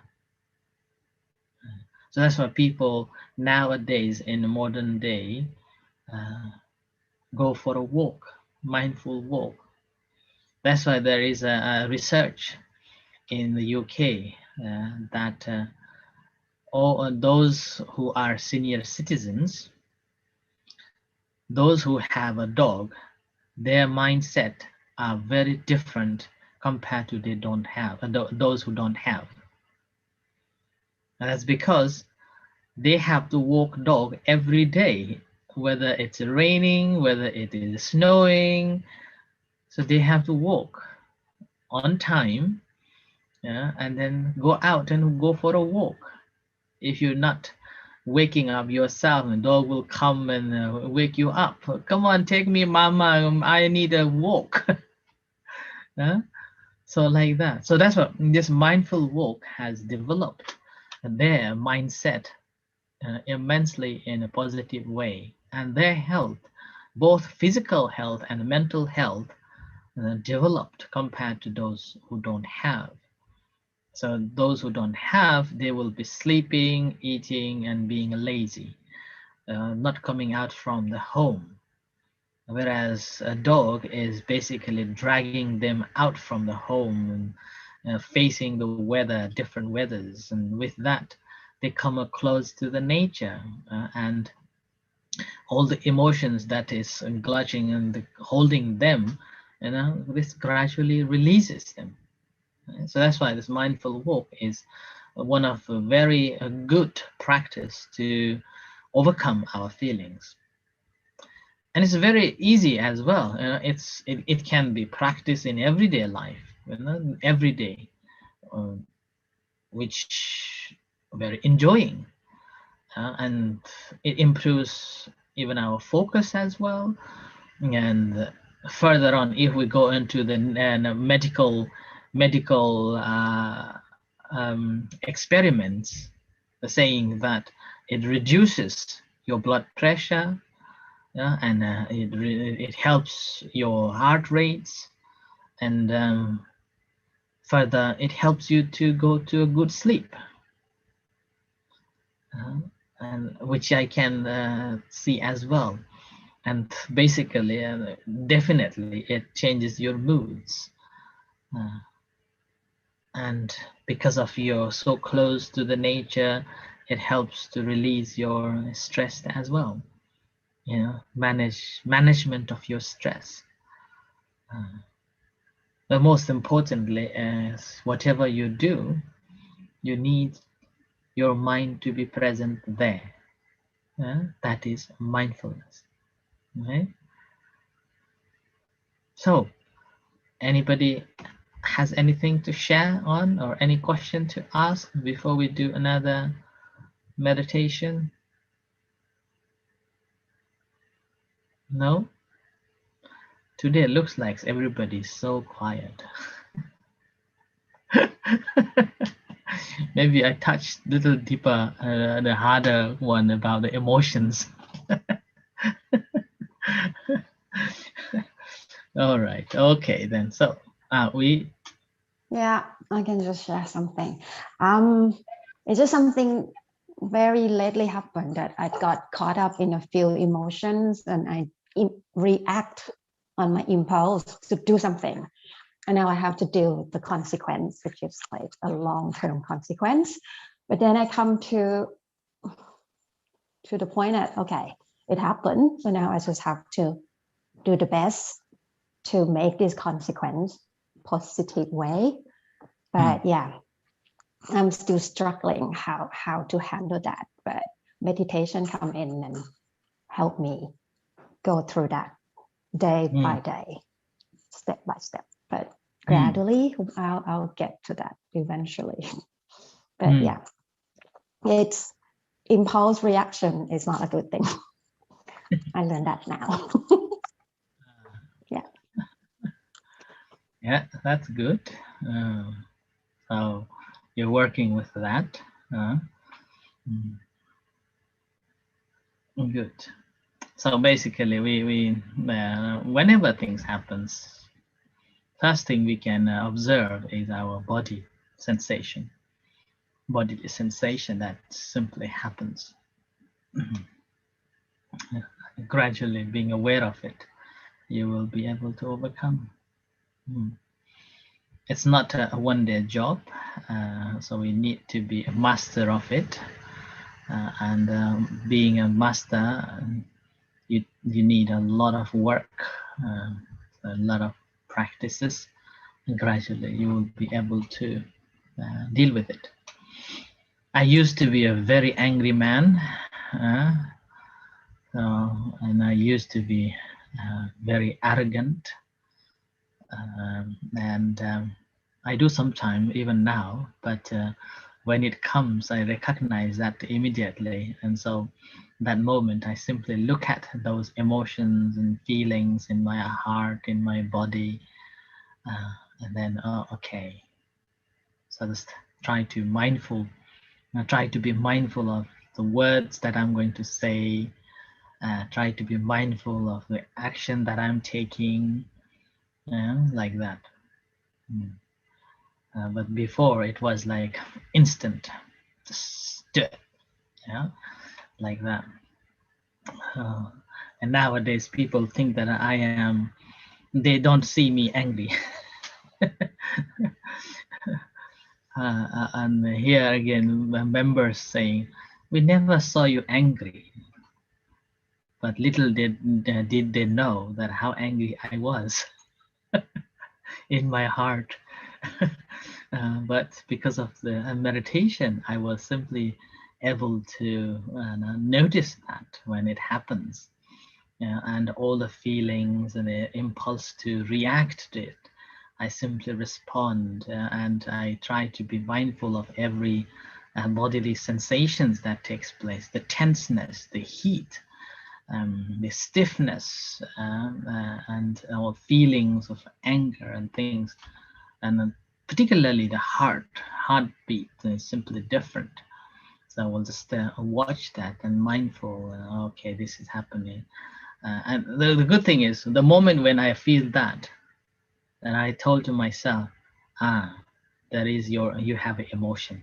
So that's why people nowadays in the modern day go for a walk, mindful walk. That's why there is a research in the UK that all those who are senior citizens, those who have a dog, their mindset are very different compared to those who don't have. And that's because they have to walk dog every day, whether it's raining, whether it is snowing. So they have to walk on time, and then go out and go for a walk. If you're not waking up yourself, the dog will come and wake you up. Come on, take me, mama, I need a walk. So like that. So that's what this mindful walk has developed their mindset immensely in a positive way, and their health, both physical health and mental health, developed compared to those who don't have. So those who don't have, they will be sleeping, eating, and being lazy, not coming out from the home. Whereas a dog is basically dragging them out from the home and facing the weather, different weathers. And with that, they come close to the nature, and all the emotions that is clutching and holding them, this gradually releases them. So that's why this mindful walk is one of a very good practice to overcome our feelings. And it's very easy as well. It can be practiced in everyday life, every day, which very enjoying, and it improves even our focus as well. And further on, if we go into the medical experiments, saying that it reduces your blood pressure, and it helps your heart rates, and further it helps you to go to a good sleep, and which I can see as well. And basically, definitely it changes your moods, and because of you're so close to the nature, it helps to release your stress as well. Management of your stress. But most importantly is whatever you do, you need your mind to be present there. That is mindfulness. Okay? So, anybody has anything to share on, or any question to ask before we do another meditation? No? Today it looks like everybody's so quiet. Maybe I touched a little deeper, the harder one about the emotions. All right. Okay, then. So, Yeah, I can just share something. It's just something very lately happened that I got caught up in a few emotions, and I react on my impulse to do something. And now I have to deal with the consequence, which is like a long-term consequence. But then I come to the point that, okay, it happened. So now I just have to do the best to make this consequence positive way. But yeah, I'm still struggling how to handle that. But meditation come in and help me go through that day by day, step by step. But gradually, I'll get to that eventually. But yeah, it's impulse reaction is not a good thing. I learned that now. Yeah. Yeah, that's good. So you're working with that. Good. So basically, we whenever things happens, first thing we can observe is our body sensation, bodily sensation that simply happens. Gradually being aware of it, you will be able to overcome. It's not a one-day job, so we need to be a master of it. And being a master, you need a lot of work, a lot of practices, and gradually you will be able to deal with it. I used to be a very angry man, and I used to be very arrogant, and I do sometimes even now, but when it comes, I recognize that immediately, and so that moment I simply look at those emotions and feelings in my heart, in my body, and then okay, so just try to be mindful of the words that I'm going to say, try to be mindful of the action that I'm taking, like that. But before it was like instant, just do it, like that. And nowadays people think that they don't see me angry. And here again, members saying, we never saw you angry. But little did they know that how angry I was in my heart. But because of the meditation, I was simply able to notice that when it happens, and all the feelings and the impulse to react to it, I simply respond, and I try to be mindful of every bodily sensations that takes place, the tenseness, the heat, the stiffness, and our feelings of anger and things, and particularly the heartbeat is simply different. So we'll just watch that and mindful. Okay, this is happening, and the good thing is, the moment when I feel that, then I told to myself, that is you have an emotion.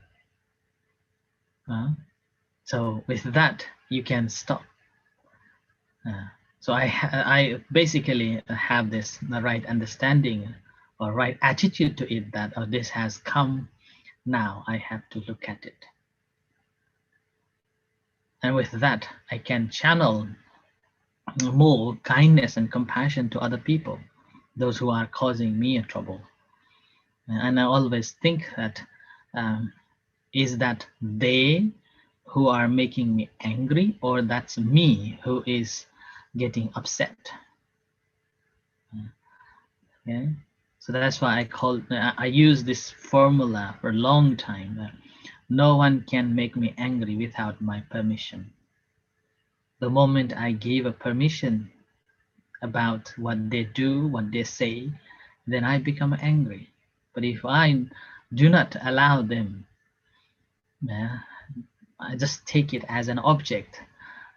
So with that, you can stop. So I basically have the right understanding or right attitude to it, that this has come, now I have to look at it. And with that, I can channel more kindness and compassion to other people, those who are causing me a trouble. And I always think that, is that they who are making me angry, or that's me who is getting upset? Okay, so that's why I use this formula for a long time. No one can make me angry without my permission. The moment I give a permission about what they do, what they say, then I become angry. But if I do not allow them, I just take it as an object,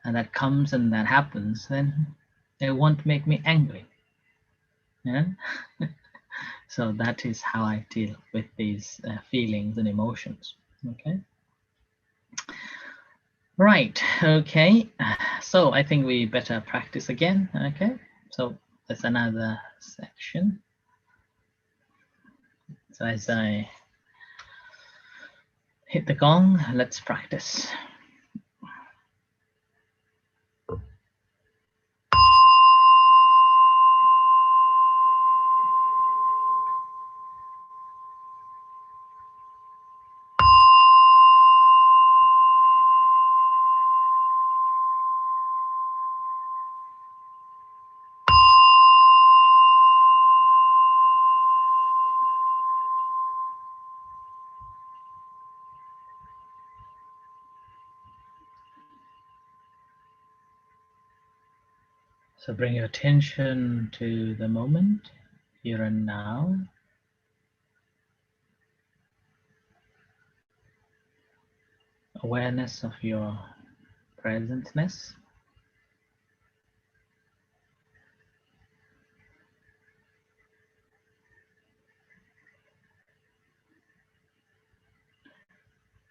and that comes and that happens, then they won't make me angry. So that is how I deal with these feelings and emotions. Okay. Right. Okay. So I think we better practice again. Okay. So that's another section. So as I hit the gong, let's practice. So bring your attention to the moment, here and now. awareness of your presentness.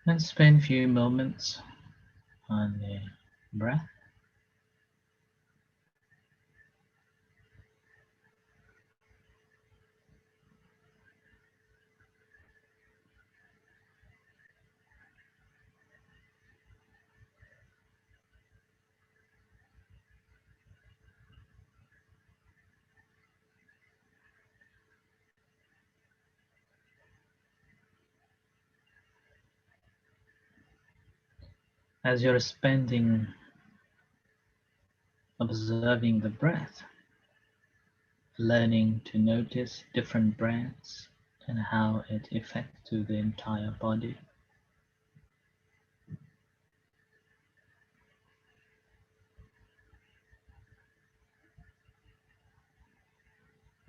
And spend a few moments on the breath. As you're spending observing the breath, learning to notice different breaths and how it affects to the entire body.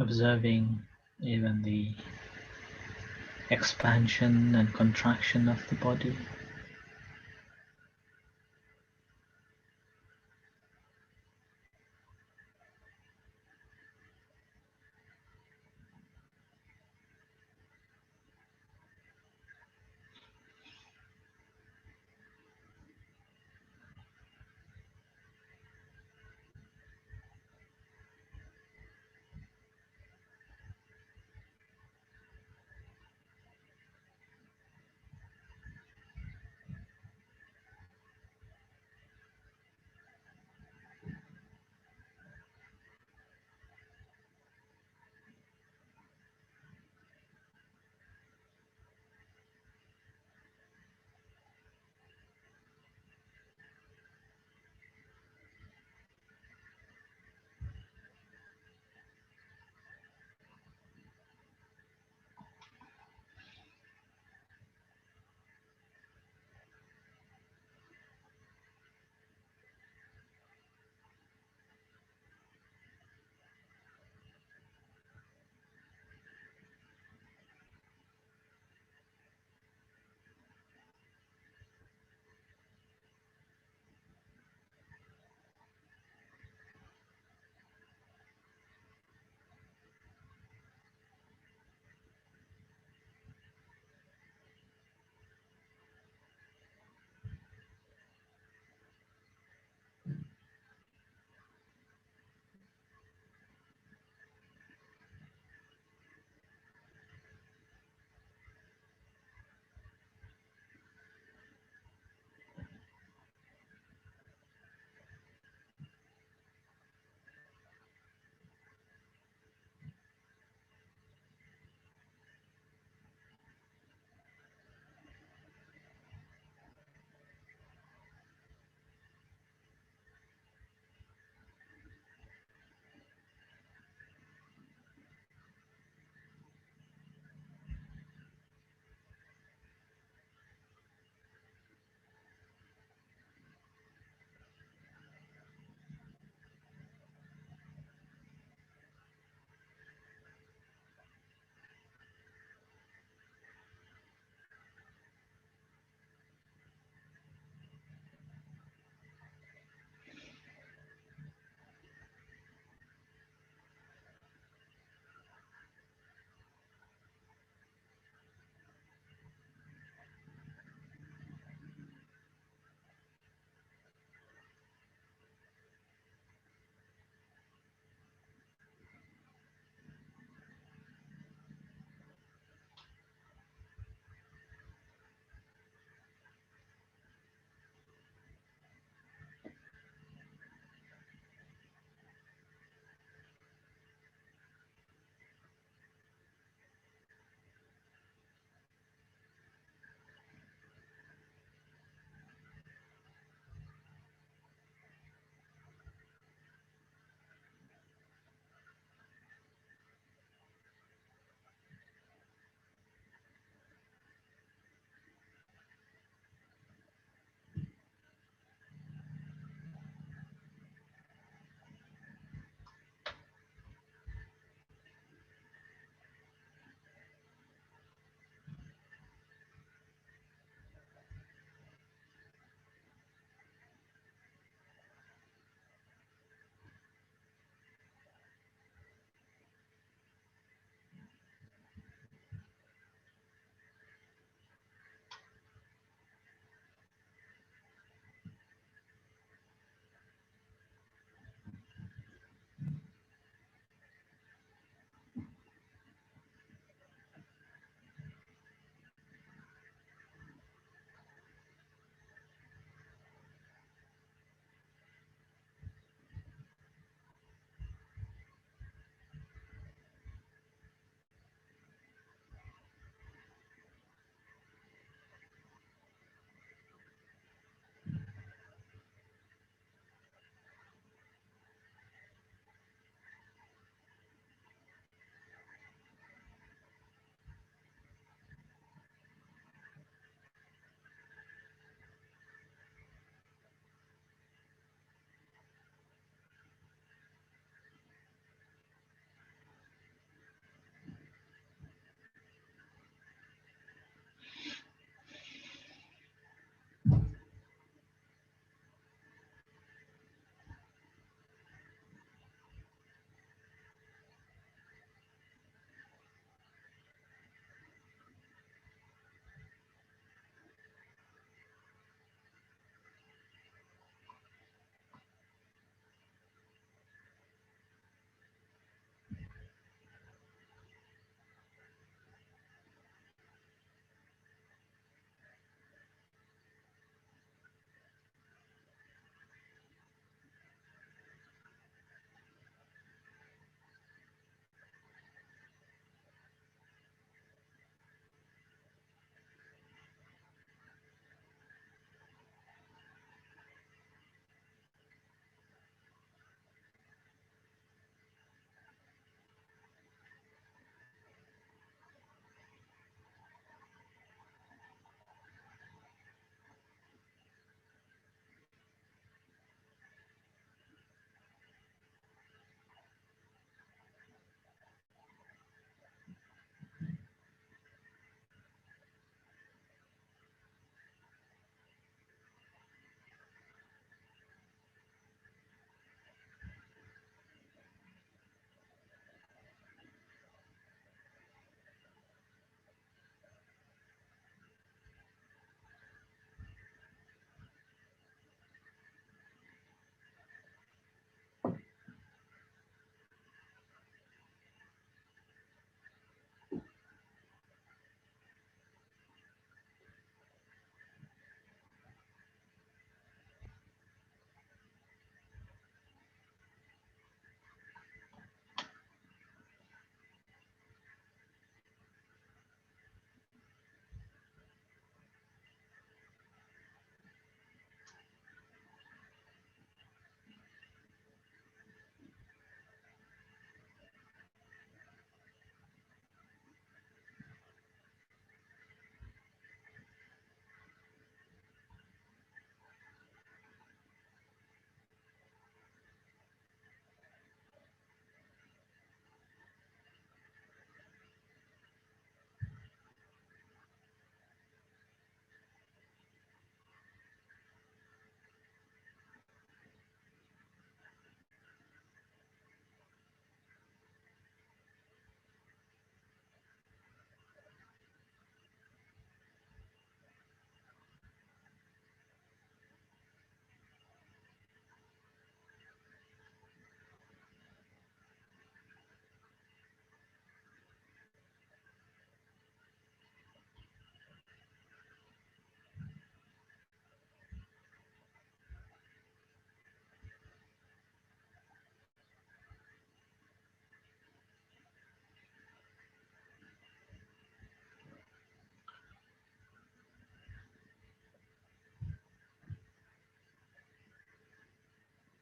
Observing even the expansion and contraction of the body.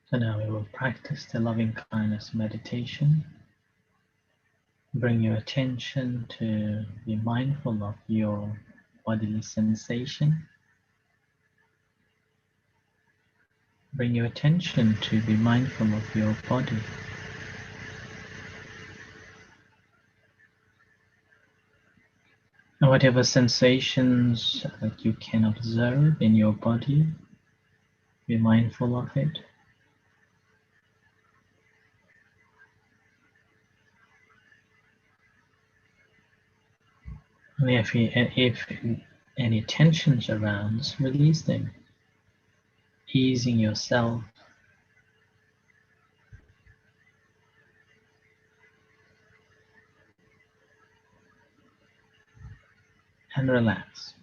So now we will practice the loving kindness meditation. Bring your attention to be mindful of your bodily sensation. Bring your attention to be mindful of your body. And whatever sensations that you can observe in your body, be mindful of it. And if any tensions around, release them, easing yourself. And relax.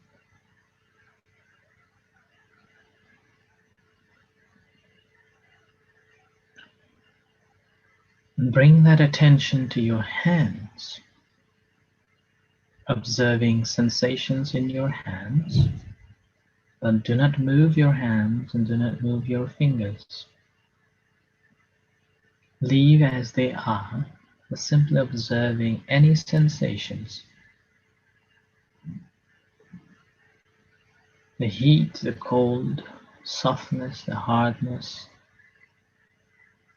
And bring that attention to your hands, observing sensations in your hands, but do not move your hands and do not move your fingers. Leave as they are, but simply observing any sensations. The heat, the cold, softness, the hardness,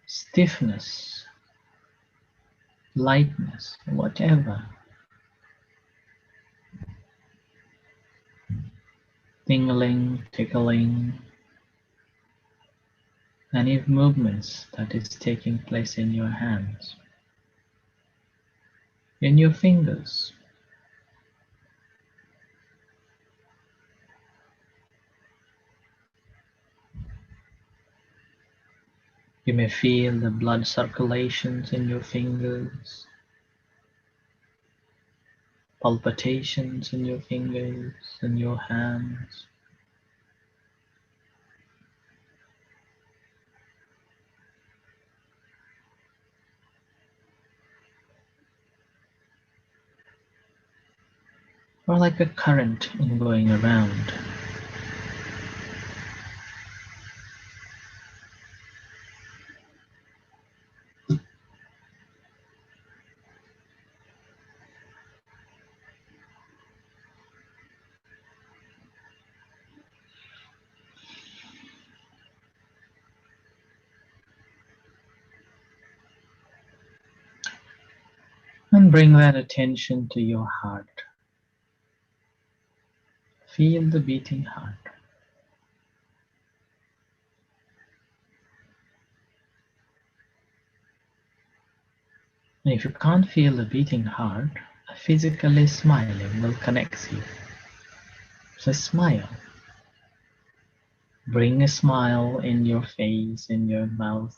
stiffness, lightness, whatever. Tingling, tickling, any movements that is taking place in your hands, in your fingers. You may feel the blood circulations in your fingers, palpitations in your fingers and your hands. Or like a current in going around. And bring that attention to your heart. Feel the beating heart. And if you can't feel the beating heart, physically smiling will connect you. So smile. Bring a smile in your face, in your mouth.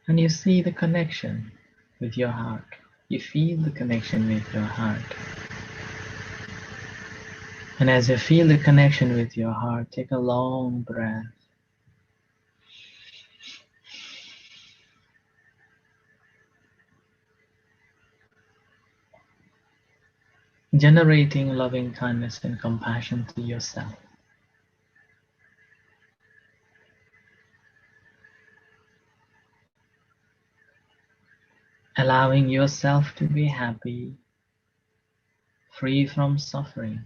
And you see the connection with your heart. You feel the connection with your heart. And as you feel the connection with your heart, take a long breath. Generating loving kindness and compassion to yourself. Allowing yourself to be happy, free from suffering,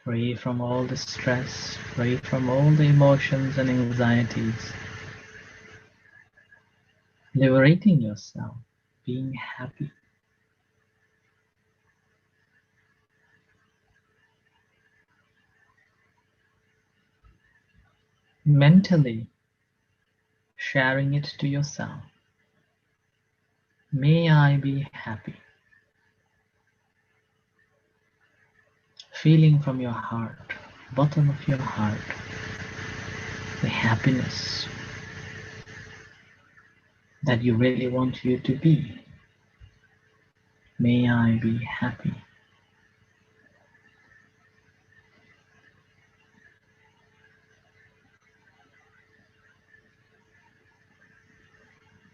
free from all the stress, free from all the emotions and anxieties. Liberating yourself, being happy. Mentally sharing it to yourself. May I be happy. Feeling from your heart, bottom of your heart, the happiness that you really want you to be. May I be happy.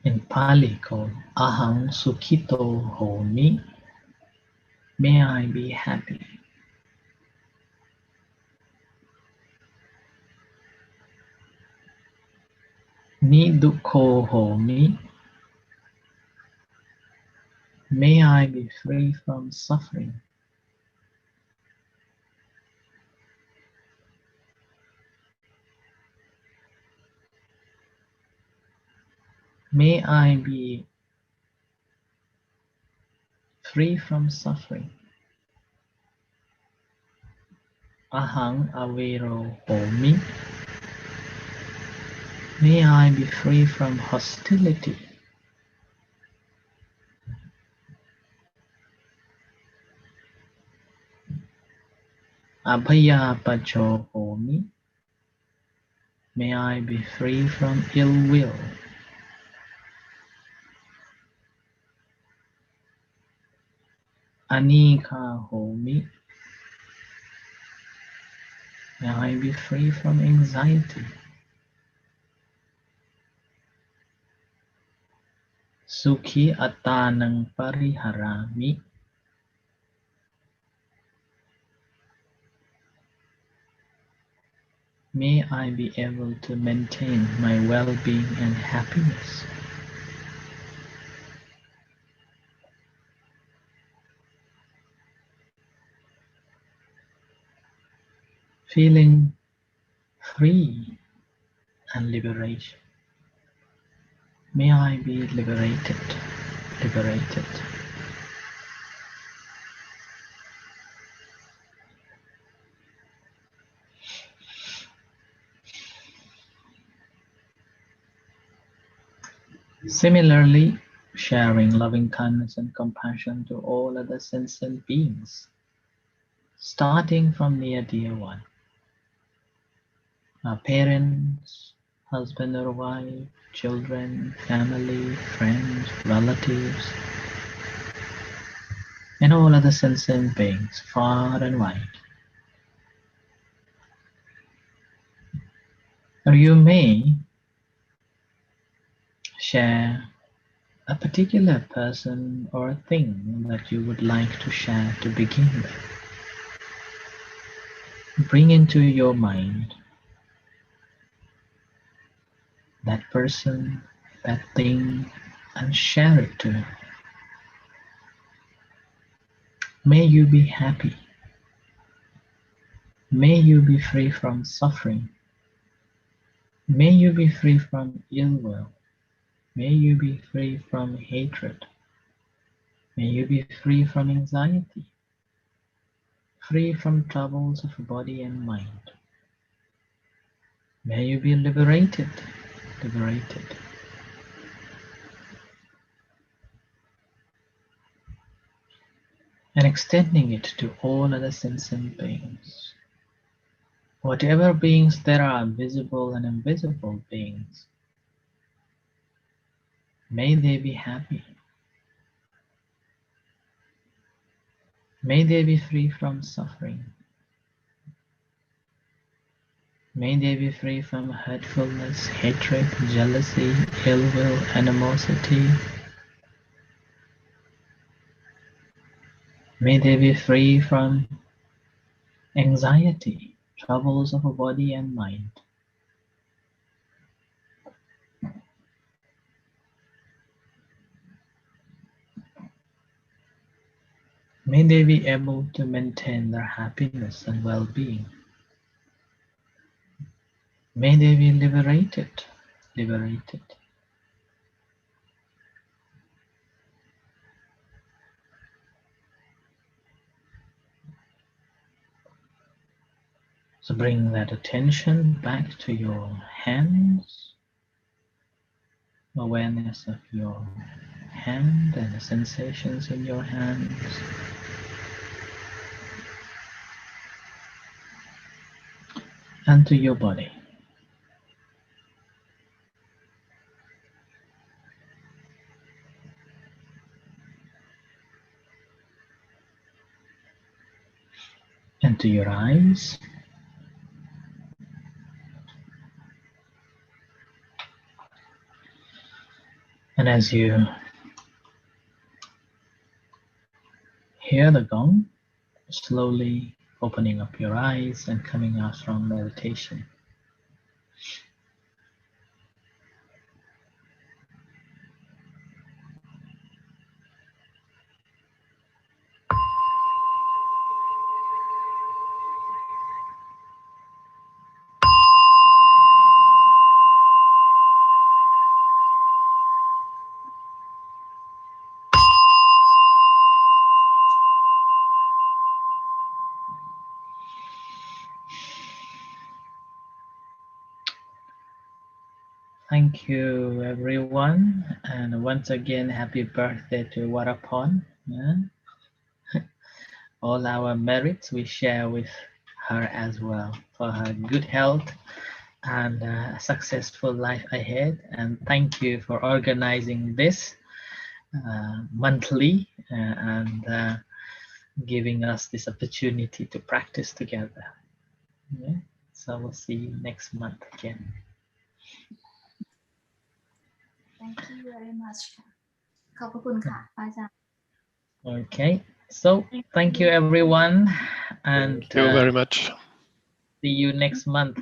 In Pali called Aham Sukhito Homi, may I be happy. Ni dukkho homi. May I be free from suffering. May I be free from suffering. Ahang avero homi. May I be free from hostility. Abhaya pacho homi. May I be free from ill will. Anika homi. May I be free from anxiety. Sukhi atanang pariharami. May I be able to maintain my well-being and happiness. Feeling free and liberation. May I be liberated, liberated. Similarly, sharing loving kindness and compassion to all other sentient beings, starting from near dear one, our parents, husband or wife, children, family, friends, relatives, and all other sentient beings, far and wide. Or you may share a particular person or a thing that you would like to share to begin with. Bring into your mind that person, that thing, and share it to him. May you be happy. May you be free from suffering. May you be free from ill will. May you be free from hatred. May you be free from anxiety. Free from troubles of body and mind. May you be liberated, liberated. And extending it to all other sentient beings. Whatever beings there are, visible and invisible beings, may they be happy. May they be free from suffering. May they be free from hurtfulness, hatred, jealousy, ill will, animosity. May they be free from anxiety, troubles of body and mind. May they be able to maintain their happiness and well-being. May they be liberated, liberated. So bring that attention back to your hands, awareness of your hand and the sensations in your hands. And to your body. And to your eyes. And as you hear the gong, slowly opening up your eyes and coming out from meditation. Thank you, everyone. And once again, happy birthday to Warapon. All our merits we share with her as well for her good health and successful life ahead. And thank you for organizing this monthly and giving us this opportunity to practice together. Yeah? So we'll see you next month again. Thank you very much ขอบพระคุณค่ะอาจารย์ Okay, so thank you everyone, and Thank you very much. see you next month.